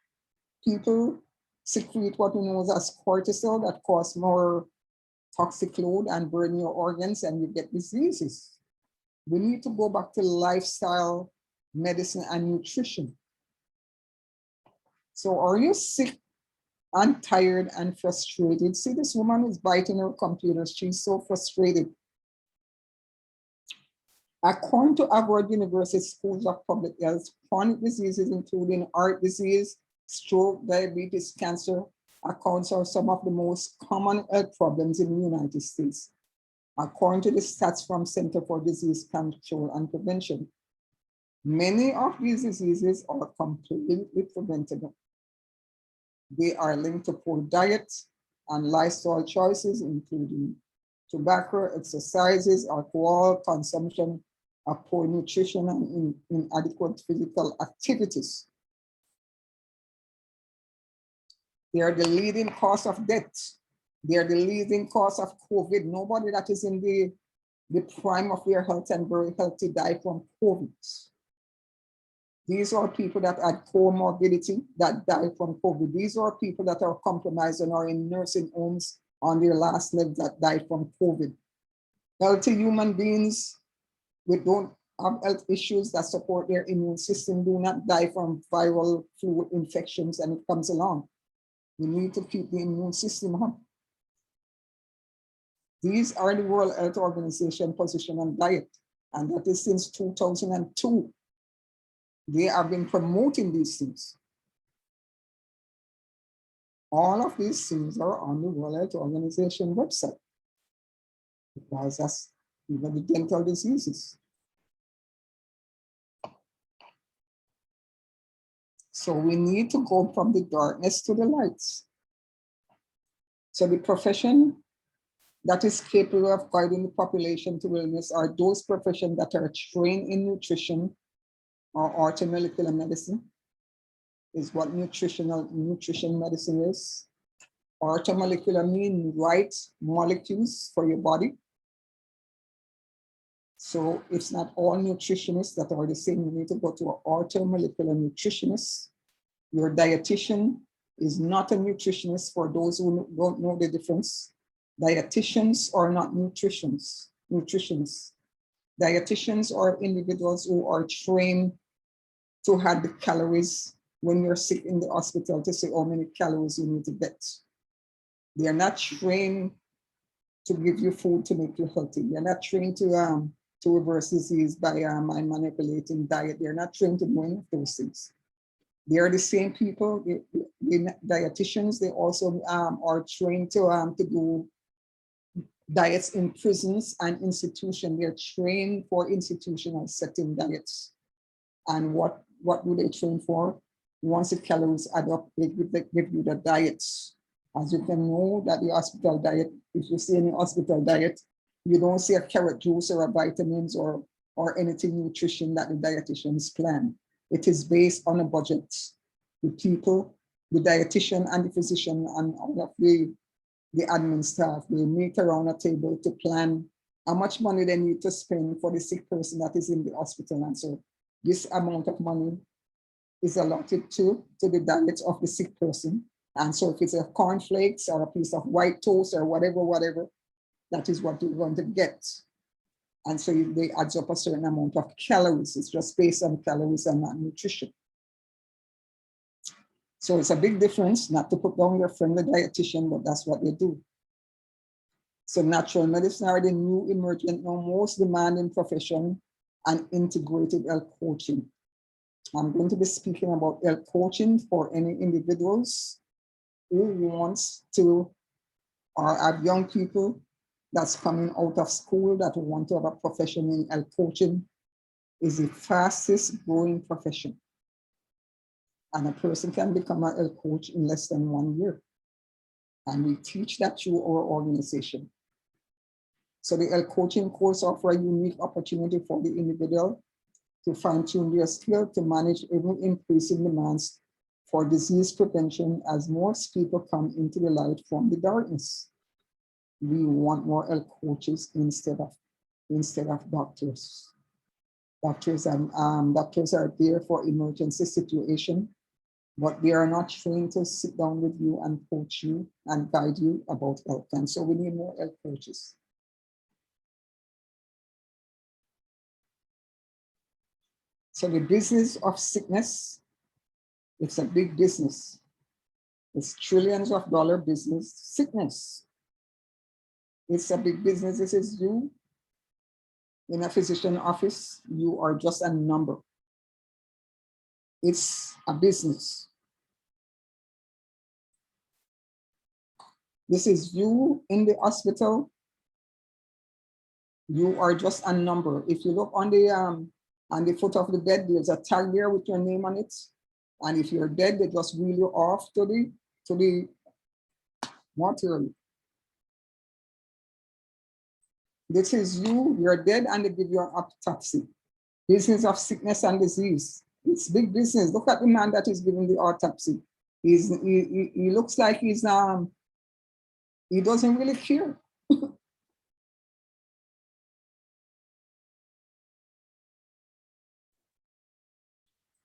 people secrete what we know as cortisol that cause more toxic load and burn your organs and you get diseases. We need to go back to lifestyle, medicine, and nutrition. So are you sick and tired and frustrated? See, this woman is biting her computer. She's so frustrated. According to Harvard University Schools of Public Health, chronic diseases including heart disease, stroke, diabetes, cancer, accounts for some of the most common health problems in the United States, according to the stats from Center for Disease Control and Prevention. Many of these diseases are completely preventable. They are linked to poor diet and lifestyle choices, including tobacco, exercises, alcohol consumption, poor nutrition, and inadequate physical activities. They are the leading cause of death. They are the leading cause of COVID. Nobody that is in the prime of their health and very healthy die from COVID. These are people that had comorbidity that died from COVID. These are people that are compromised and are in nursing homes on their last leg that died from COVID. Healthy human beings who don't have health issues that support their immune system do not die from viral flu infections, and it comes along. We need to keep the immune system up. These are the World Health Organization position on diet, and that is since 2002. They have been promoting these things. All of these things are on the World Health Organization website, because that's even the dental diseases. So we need to go from the darkness to the lights. So the profession that is capable of guiding the population to wellness are those professions that are trained in nutrition or orthomolecular medicine, is what nutrition medicine is. Orthomolecular means right molecules for your body. So it's not all nutritionists that are the same. You need to go to an orthomolecular nutritionist. Your dietitian is not a nutritionist, for those who don't know the difference. Dietitians are not nutritionists. Dietitians are individuals who are trained to have the calories when you're sick in the hospital to say how many calories you need to get. They are not trained to give you food to make you healthy. They're not trained to reverse disease by manipulating diet. They're not trained to do any of those things. They are the same people, the dietitians. They also are trained to do diets in prisons and institutions. They're trained for institutional setting diets. And what do they train for? Once the calories add up, they give you the diets. As you can know that the hospital diet, if you see any hospital diet, you don't see a carrot juice or a vitamins or anything nutrition that the dietitians plan. It is based on a budget. The people, the dietitian and the physician and all of the admin staff, they meet around a table to plan how much money they need to spend for the sick person that is in the hospital. And so this amount of money is allotted to the diet of the sick person. And so if it's a cornflakes or a piece of white toast or whatever, that is what you're going to get. And so they adds up a certain amount of calories. It's just based on calories and not nutrition. So it's a big difference, not to put down your friend, the dietitian, but that's what they do. So natural medicine are the new emergent, now most demanding profession, and integrated health coaching. I'm going to be speaking about health coaching for any individuals who wants to, or have young people that's coming out of school that want to have a profession in health coaching. Is the fastest growing profession. And a person can become a health coach in less than 1 year. And we teach that through our organization. So the health coaching course offers a unique opportunity for the individual to fine-tune their skill to manage ever increasing demands for disease prevention as more people come into the light from the darkness. We want more health coaches instead of doctors. Doctors are there for emergency situation, but they are not trained to sit down with you and coach you and guide you about health. And so we need more health coaches. So the business of sickness, it's a big business. It's trillions of dollar business, sickness. It's a big business. This is you in a physician office. You are just a number. It's a business. This is you in the hospital. You are just a number. If you look on the foot of the bed, there's a tag there with your name on it. And if you're dead, they just wheel you off to the mortuary. This is you, you're dead, and they give you an autopsy. Business of sickness and disease. It's big business. Look at the man that is giving the autopsy. He looks like he doesn't really care.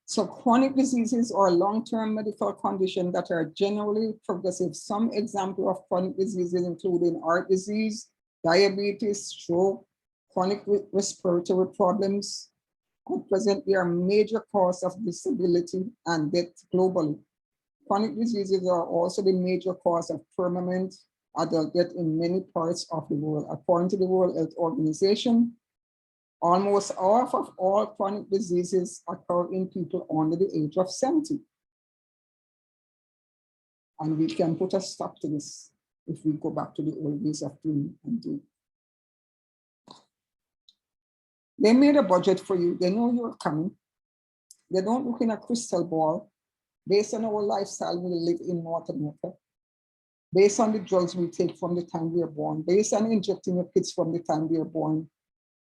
So chronic diseases are long-term medical conditions that are generally progressive. Some examples of chronic diseases including heart disease, diabetes, stroke, chronic respiratory problems. At present, they are major cause of disability and death globally. Chronic diseases are also the major cause of permanent adult death in many parts of the world. According to the World Health Organization, almost half of all chronic diseases occur in people under the age of 70. And we can put a stop to this if we go back to the old ways of doing and doing. They made a budget for you. They know you're coming. They don't look in a crystal ball based on our lifestyle we live in North America, based on the drugs we take from the time we are born, based on injecting your kids from the time they are born,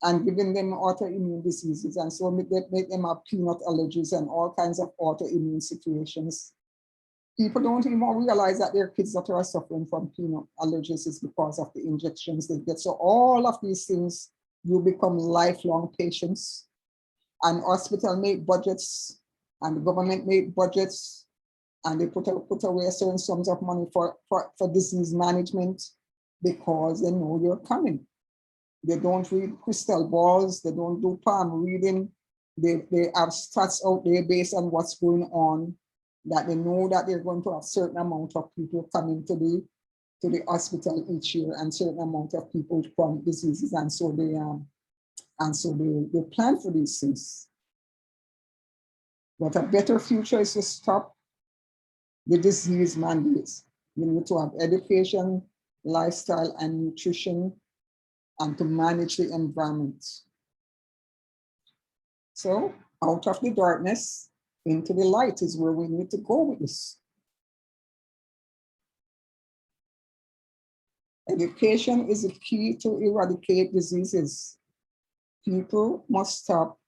and giving them autoimmune diseases. And so make them have peanut allergies and all kinds of autoimmune situations. People don't even realize that their kids that are suffering from peanut allergies is because of the injections they get. So all of these things, you become lifelong patients. And hospital make budgets, and the government make budgets, and they put away certain sums of money for disease management because they know you're coming. They don't read crystal balls, they don't do palm reading. They have stats out there based on what's going on, that they know that they're going to have certain amount of people coming to the hospital each year and certain amount of people with chronic diseases. And so they plan for these things. But a better future is to stop the disease mandates. You need to have education, lifestyle, and nutrition, and to manage the environment. So out of the darkness into the light is where we need to go with this. Education is the key to eradicate diseases. People must stop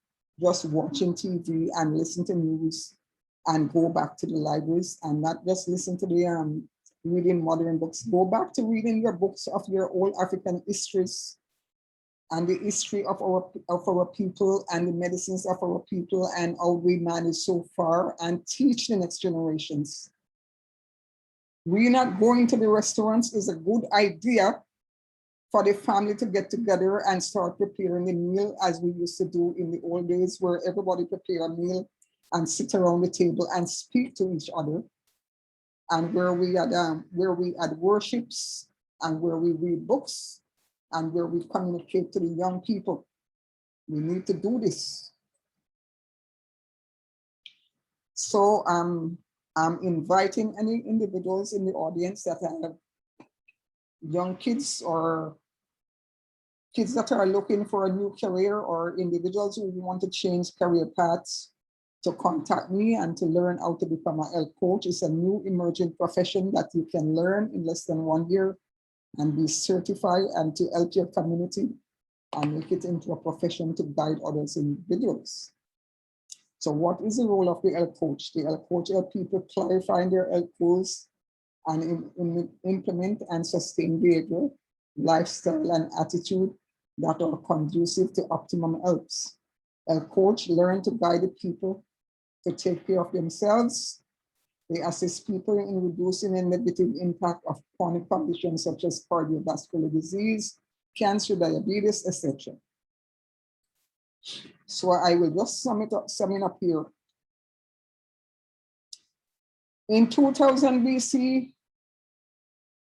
just watching TV and listen to news and go back to the libraries and not just listen to the reading modern books. Go back to reading your books of your old African histories and the history of our people and the medicines of our people and how we manage so far, and teach the next generations. We're not going to the restaurants is a good idea for the family to get together and start preparing the meal as we used to do in the old days, where everybody prepare a meal and sit around the table and speak to each other, and where we had worships and where we read books and where we communicate to the young people. We need to do this. So I'm inviting any individuals in the audience that have young kids or kids that are looking for a new career, or individuals who want to change career paths, to contact me and to learn how to become a health coach. It's a new emerging profession that you can learn in less than 1 year and be certified, and to help your community and make it into a profession to guide others individuals. So what is the role of the health coach? The health coach helps people clarify their health goals and implement and sustain behavior, lifestyle, and attitude that are conducive to optimum health. A coach learn to guide the people to take care of themselves. They assist people in reducing the negative impact of chronic conditions such as cardiovascular disease, cancer, diabetes, etc. So I will just sum it up here. In 2000 BC,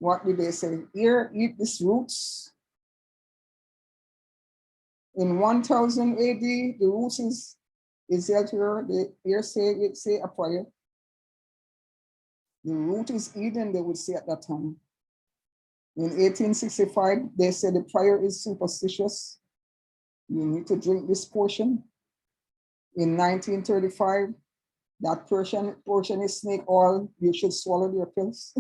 what did they say? Here, eat these roots. In 1000 AD, the roots is held here. They say a prayer. The root is Eden, they would say at that time. In 1865, they said the prayer is superstitious. You need to drink this portion. In 1935, that portion is snake oil. You should swallow your pills.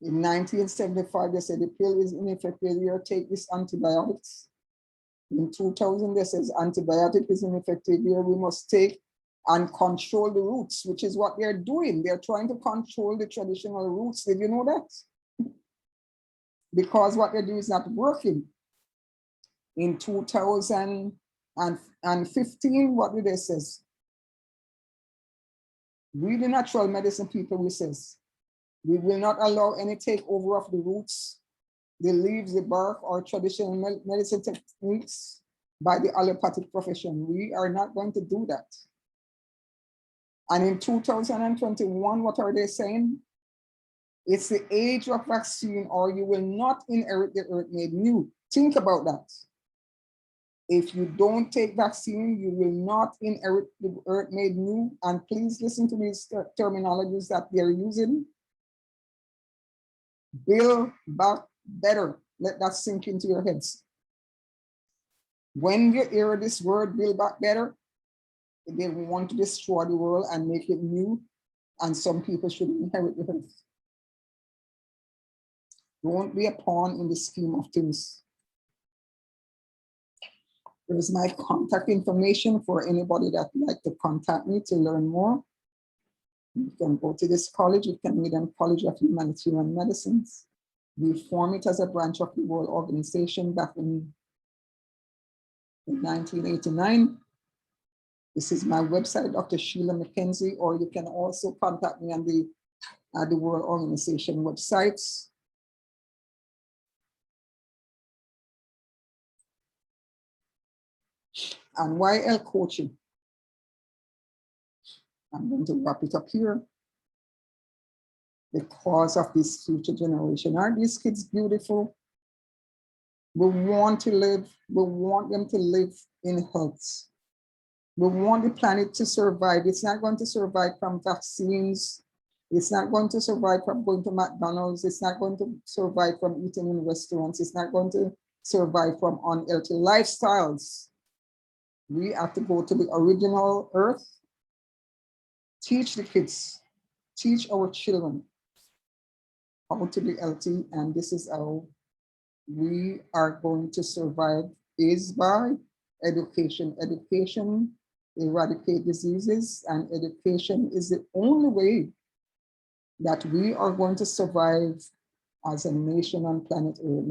In 1975, they said the pill is ineffective. You take this antibiotics. In 2000, they says antibiotic is ineffective. Here we must take and control the roots, which is what they're doing. They're trying to control the traditional roots. Did you know that? Because what they do is not working. In 2000, And 15, what do they say? We, the natural medicine people, we says, we will not allow any takeover of the roots, the leaves, the bark, or traditional medicine techniques by the allopathic profession. We are not going to do that. And in 2021, what are they saying? It's the age of vaccine, or you will not inherit the earth made new. Think about that. If you don't take vaccine, you will not inherit the earth made new. And please listen to these terminologies that they're using. Build back better. Let that sink into your heads. When you hear this word, build back better, they want to destroy the world and make it new. And some people should inherit the earth. Don't be a pawn in the scheme of things. There's my contact information for anybody that would like to contact me to learn more. You can go to this college, you can meet them College of Humanitarian Medicines. We formed it as a branch of the World Organization back in 1989. This is my website, Dr.Sheila Mckenzie, or you can also contact me on the World Organization websites. And YL coaching. I'm going to wrap it up here. Because of this future generation. Aren't these kids beautiful? We want to live, we want them to live in health. We want the planet to survive. It's not going to survive from vaccines. It's not going to survive from going to McDonald's. It's not going to survive from eating in restaurants. It's not going to survive from unhealthy lifestyles. We have to go to the original earth, teach the kids, teach our children how to be healthy, and this is how we are going to survive, is by education. Education eradicate diseases, and education is the only way that we are going to survive as a nation on planet Earth.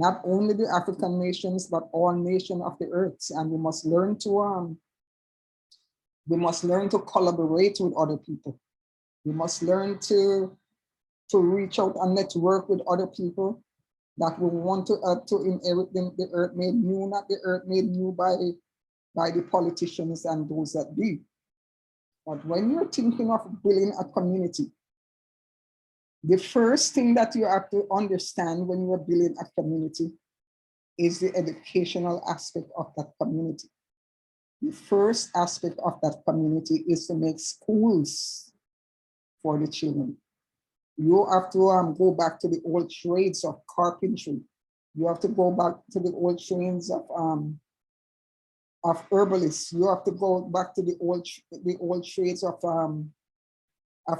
Not only the African nations, but all nations of the earth. And we must learn to collaborate with other people. We must learn to reach out and network with other people that will want to inherit the earth made new, not the earth made new by the politicians and those that be. But when you're thinking of building a community, the first thing that you have to understand when you're building a community is the educational aspect of that community. The first aspect of that community is to make schools for the children. You have to go back to the old trades of carpentry. You have to go back to the old trades of herbalists. You have to go back to the old trades of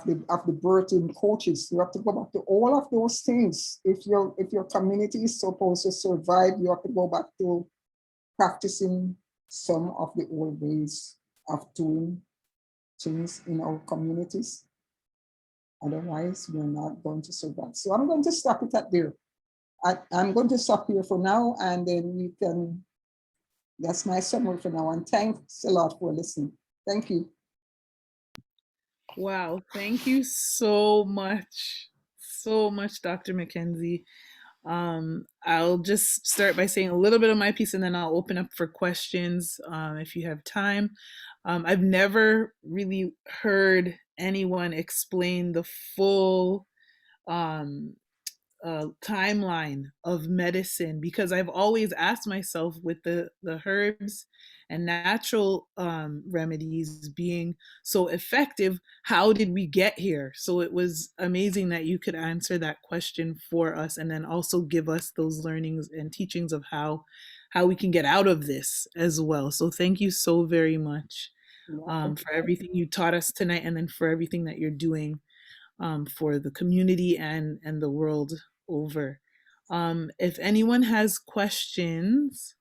the birthing coaches. You have to go back to all of those things. If your community is supposed to survive, you have to go back to practicing some of the old ways of doing things in our communities. Otherwise, we're not going to survive. So I'm going to stop it at there. I'm going to stop here for now, and then we can, that's my summary for now. And thanks a lot for listening. Thank you. Wow, thank you so much, Dr. Mckenzie. I'll just start by saying a little bit of my piece, and then I'll open up for questions if you have time. I've never really heard anyone explain the full timeline of medicine, because I've always asked myself, with the herbs and natural remedies being so effective, how did we get here? So it was amazing that you could answer that question for us, and then also give us those learnings and teachings of how we can get out of this as well. So thank you so very much for everything you taught us tonight, and then for everything that you're doing for the community and the world over. If anyone has questions,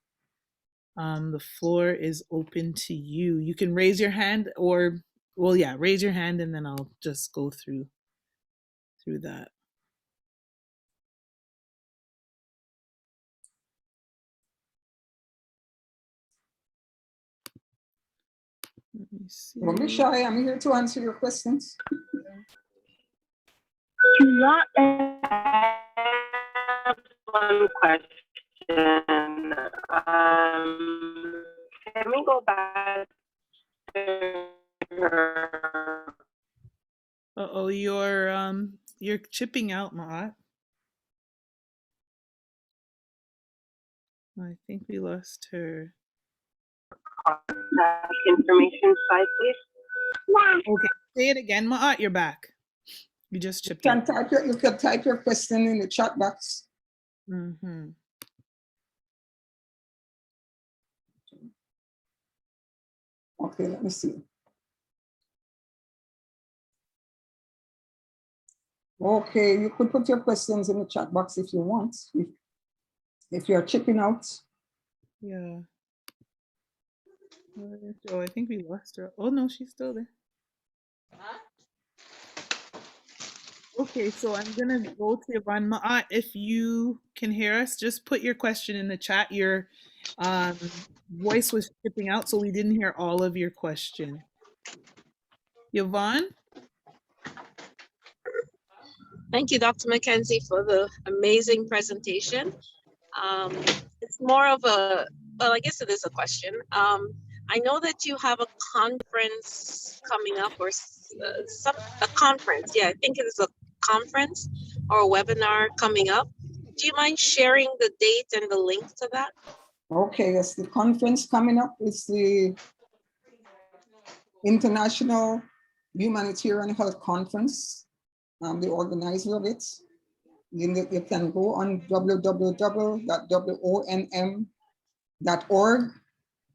the floor is open to you. You can raise your hand, or, well, yeah, raise your hand, and then I'll just go through that. Let me see. Don't be shy. I'm here to answer your questions. I have one question. Can we go back to her? Uh-oh, you're chipping out, Ma'at. I think we lost her. Contact information site, please? Okay, say it again, Ma'at, you're back. You just chipped You out. can type your question in the chat box. Mm-hmm. Okay, let me see. Okay, you could put your questions in the chat box if you want. If you're chipping out. Yeah. Oh, I think we lost her. Oh no, she's still there. Okay, so I'm gonna go to Yvonne. Ma'at, if you can hear us, just put your question in the chat. Your voice was chipping out, so we didn't hear all of your question. Yvonne? Thank you, Dr. Mckenzie, for the amazing presentation. It's more of a, well, I guess it is a question. I know that you have a conference coming up, or a conference. Yeah, I think it is a conference or a webinar coming up. Do you mind sharing the date and the link to that? Okay, yes, the conference coming up is the International Humanitarian Health Conference. I'm the organizer of it. You can go on www.wonm.org,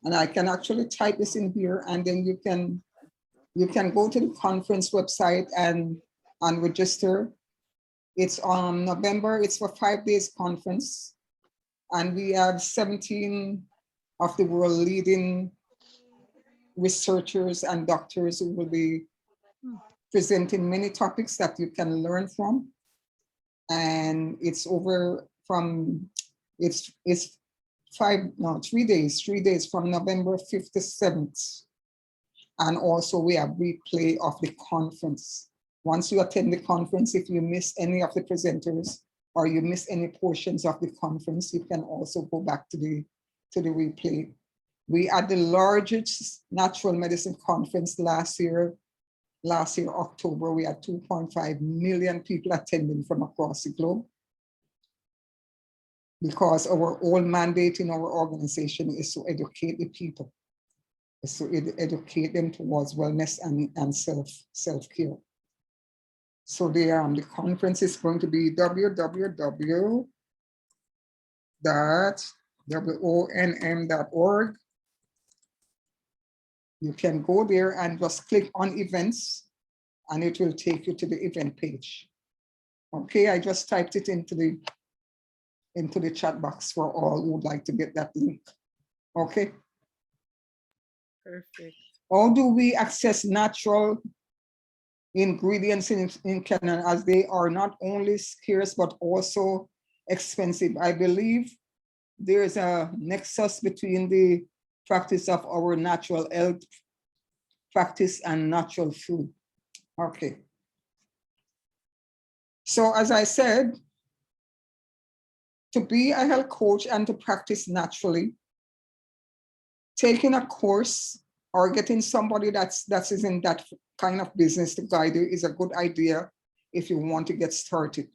and I can actually type this in here, and then you can go to the conference website and register. It's on November. It's for 5 days conference, and we have 17 of the world leading researchers and doctors who will be presenting many topics that you can learn from. And it's over from, it's 3 days from November 5th to 7th. And also we have replay of the conference. Once you attend the conference, if you miss any of the presenters or you miss any portions of the conference, you can also go back to the replay. We had the largest natural medicine conference last year, October. We had 2.5 million people attending from across the globe, because our whole mandate in our organization is to educate the people, is to educate them towards wellness and self-care. So the conference is going to be www.wonm.org. You can go there and just click on events, and it will take you to the event page. Okay, I just typed it into the chat box for all who would like to get that link. Okay. Perfect. How do we access natural ingredients in Canada, as they are not only scarce but also expensive? I believe there is a nexus between the practice of our natural health practice and natural food. Okay. So as I said, to be a health coach and to practice naturally, taking a course or getting somebody that is in that kind of business to guide you is a good idea if you want to get started.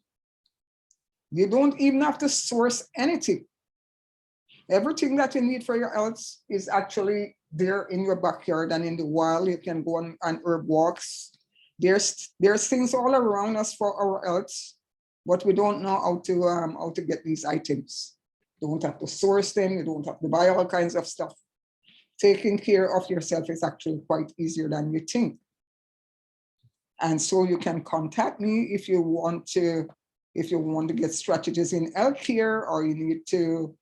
You don't even have to source anything. Everything that you need for your health is actually there in your backyard and in the wild. You can go on herb walks. There's things all around us for our health, but we don't know how to get these items. You don't have to source them. You don't have to buy all kinds of stuff. Taking care of yourself is actually quite easier than you think. And so you can contact me if you want to get strategies in healthcare, or you need to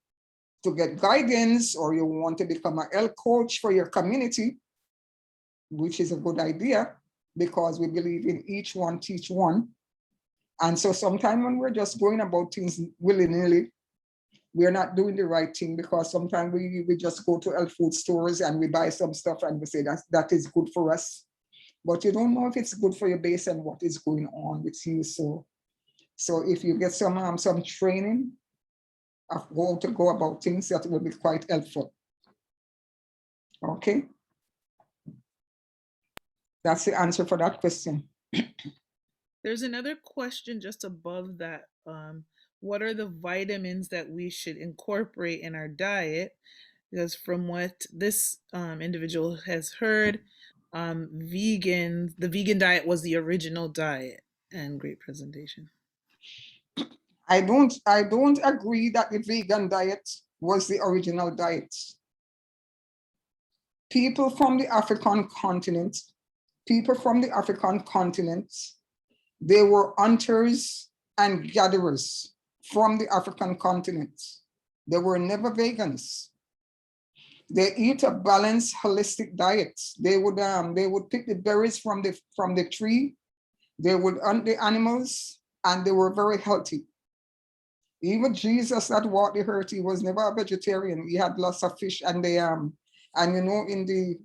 get guidance, or you want to become a health coach for your community, which is a good idea because we believe in each one teach one. And so sometimes when we're just going about things willy-nilly, we're not doing the right thing, because sometimes we just go to health food stores and we buy some stuff and we say that is good for us. But you don't know if it's good for you based on what is going on with you. So if you get some training of how to go about things, that will be quite helpful. Okay. That's the answer for that question. There's another question just above that. What are the vitamins that we should incorporate in our diet? Because from what this individual has heard, the vegan diet was the original diet. And great presentation. I don't agree that the vegan diet was the original diet. People from the African continent, they were hunters and gatherers from the African continent. They were never vegans. They eat a balanced, holistic diet. They would pick the berries from the tree. They would hunt the animals, and they were very healthy. Even Jesus that walked the earth, he was never a vegetarian. He had lots of fish, and and you know, in the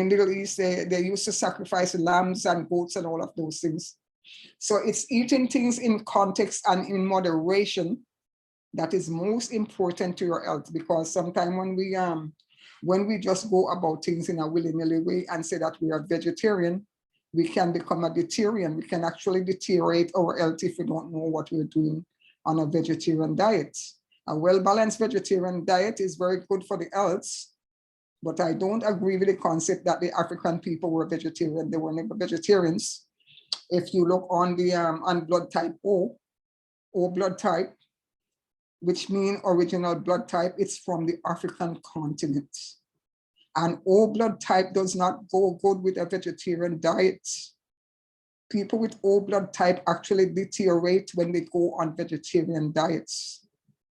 Middle East, they used to sacrifice lambs and goats and all of those things. So it's eating things in context and in moderation that is most important to your health, because sometimes when we just go about things in a willy-nilly way and say that we are vegetarian, we can become a vegetarian. We can actually deteriorate our health if we don't know what we're doing on a vegetarian diet. A well-balanced vegetarian diet is very good for the health, but I don't agree with the concept that the African people were vegetarian. They were never vegetarians. If you look on the on blood type O blood type, which means original blood type, it's from the African continent. And O blood type does not go good with a vegetarian diet. People with O blood type actually deteriorate when they go on vegetarian diets.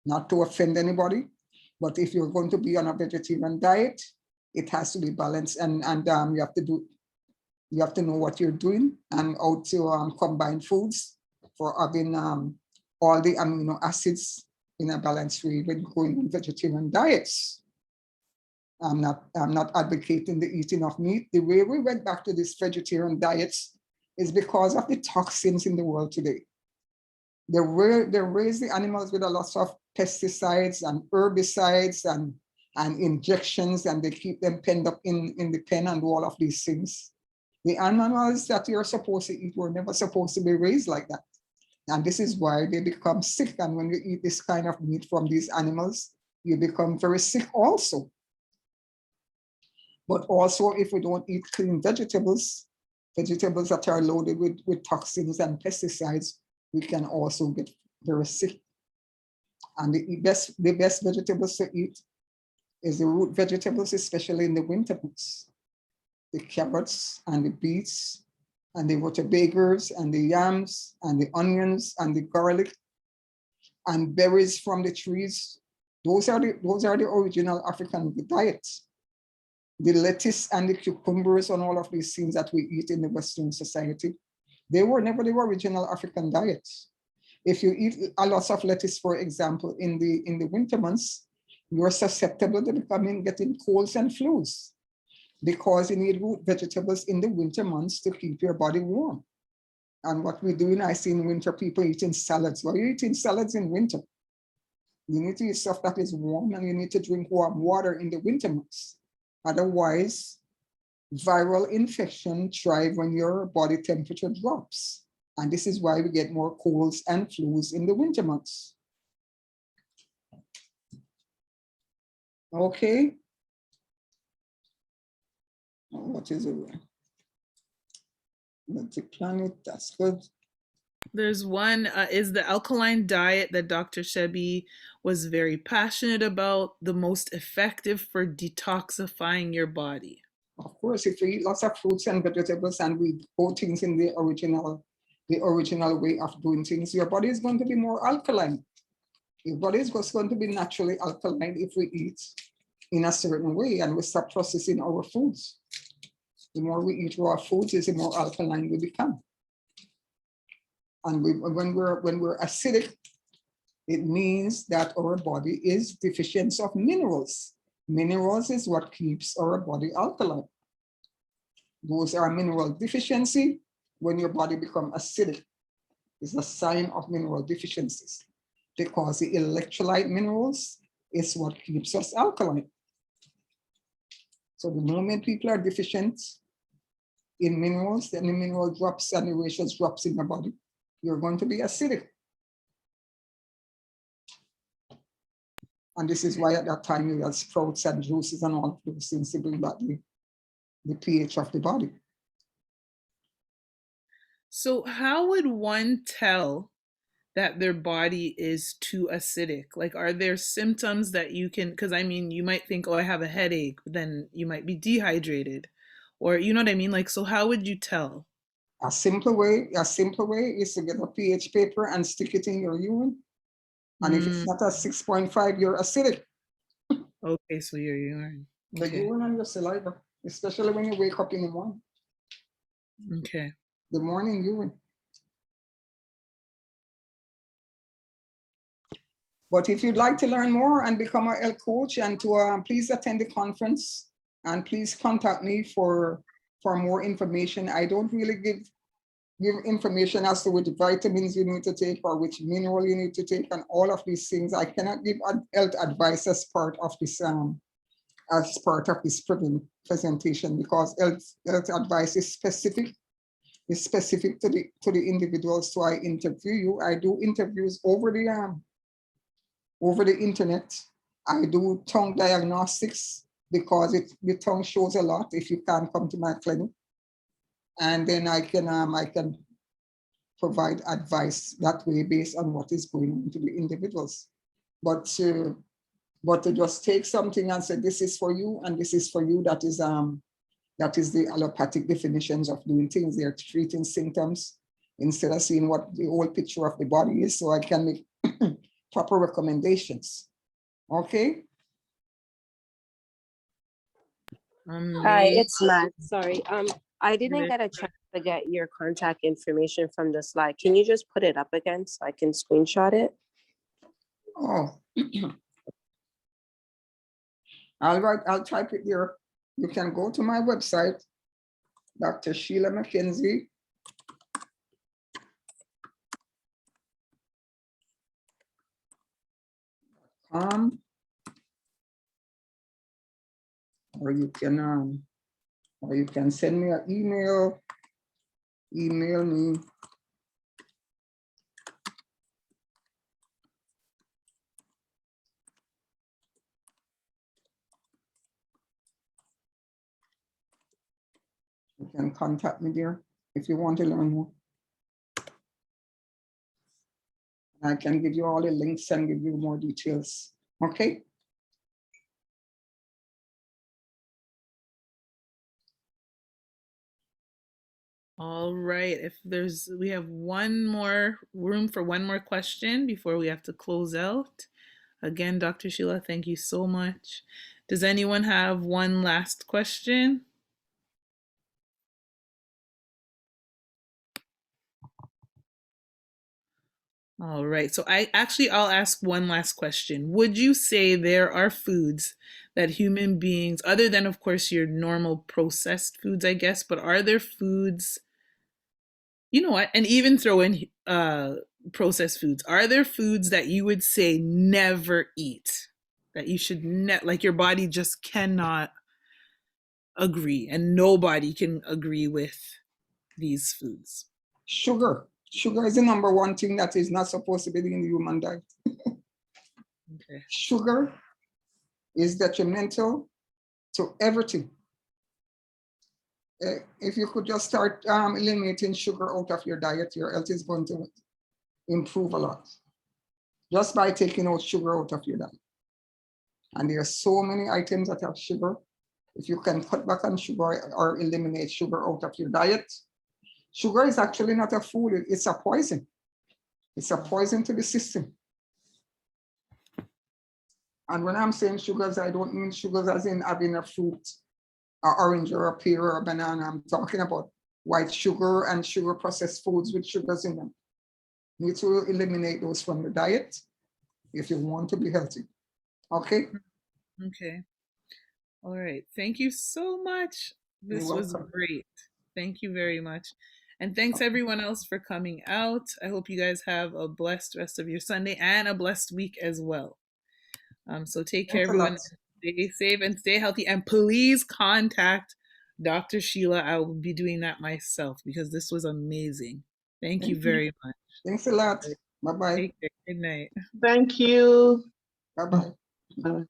Not to offend anybody, but if you're going to be on a vegetarian diet, it has to be balanced, and you have to know what you're doing and how to combine foods for having all the amino acids in a balanced way when going on vegetarian diets. I'm not advocating the eating of meat. The way we went back to these vegetarian diets is because of the toxins in the world today. They raise the animals with a lot of pesticides and herbicides and injections, and they keep them penned up in the pen and all of these things. The animals that you're supposed to eat were never supposed to be raised like that. And this is why they become sick. And when you eat this kind of meat from these animals, you become very sick also. But also, if we don't eat clean vegetables that are loaded with toxins and pesticides, we can also get very sick. And the best vegetables to eat is the root vegetables, especially in the winter months. The carrots and the beets and the rutabagas and the yams and the onions and the garlic and berries from the trees. Those are the original African diets. The lettuce and the cucumbers and all of these things that we eat in the Western society, they were never the original African diets. If you eat a lot of lettuce, for example, in the winter months, you're susceptible to getting colds and flus, because you need root vegetables in the winter months to keep your body warm. And what we're doing, I see in winter people eating salads. Why are you eating salads in winter? You need to eat stuff that is warm, and you need to drink warm water in the winter months. Otherwise, viral infection thrive when your body temperature drops. And this is why we get more colds and flus in the winter months. Okay. What is it? The planet, that's good. There's one, is the alkaline diet that Dr. Shebi was very passionate about the most effective for detoxifying your body? Of course, if we eat lots of fruits and vegetables and we do things in the original way of doing things, your body is going to be more alkaline. Your body is just going to be naturally alkaline if we eat in a certain way and we stop processing our foods. The more we eat raw foods, the more alkaline we become. And when we're acidic, It means that our body is deficient of minerals. Minerals is what keeps our body alkaline. Those are mineral deficiency. When your body becomes acidic, it's a sign of mineral deficiencies, because the electrolyte minerals is what keeps us alkaline. So the moment people are deficient in minerals, then the mineral drops and the ratios drops in your body, you're going to be acidic. And this is why at that time you have sprouts and juices and all of those things to bring back the pH of the body. So how would one tell that their body is too acidic? Like, are there symptoms that you can, because I mean, you might think, oh, I have a headache, but then you might be dehydrated, or you know what I mean? Like, so how would you tell? A simple way is to get a pH paper and stick it in your urine. And if it's not a 6.5, you're acidic. Okay, so your urine. Okay. The urine and your saliva, especially when you wake up in the morning. Okay. The morning urine. But if you'd like to learn more and become a health coach, and to please attend the conference, and please contact me for more information. I don't really give information as to which vitamins you need to take or which mineral you need to take and all of these things. I cannot give health advice as part of this presentation, because health advice is specific. It's specific to the individual. So I interview you. I do interviews over the internet. I do tongue diagnostics, because the tongue shows a lot if you can't come to my clinic. And then I can provide advice that way based on what is going on to the individuals. But to just take something and say this is for you and this is for you, that is the allopathic definitions of doing things. They're treating symptoms instead of seeing what the whole picture of the body is, so I can make proper recommendations. Okay. Hi, it's Matt. Sorry. I didn't get a chance to get your contact information from the slide. Can you just put it up again so I can screenshot it? Oh. I'll type it here. You can go to my website, Dr.Sheila Mckenzie. Or you can send me an email. Email me. You can contact me there if you want to learn more. I can give you all the links and give you more details. Okay. All right. We have one more room for one more question before we have to close out. Again, Dr. Sheila, thank you so much. Does anyone have one last question? All right. So I'll ask one last question. Would you say there are foods that human beings, other than of course your normal processed foods, I guess, but are there foods, you know what, and even throw in processed foods, are there foods that you would say never eat, that you should like your body just cannot agree, and nobody can agree with these foods? Sugar. Sugar is the number one thing that is not supposed to be in the human diet. Okay. Sugar is detrimental to everything. If you could just start eliminating sugar out of your diet, your health is going to improve a lot. Just by taking out sugar out of your diet. And there are so many items that have sugar. If you can cut back on sugar or eliminate sugar out of your diet, sugar is actually not a food, it's a poison. It's a poison to the system. And when I'm saying sugars, I don't mean sugars as in having a fruit, an orange or a pear or a banana. I'm talking about white sugar and sugar processed foods with sugars in them. You need to eliminate those from the diet. if you want to be healthy. Okay? Okay. All right. Thank you so much. This was great. Thank you very much. And thanks everyone else for coming out. I hope you guys have a blessed rest of your Sunday and a blessed week as well. So take care, everyone. Stay safe and stay healthy. And please contact Dr. Sheila. I will be doing that myself because this was amazing. Thank you very much. Thanks a lot. Bye-bye. Take care. Good night. Thank you. Bye-bye. Bye.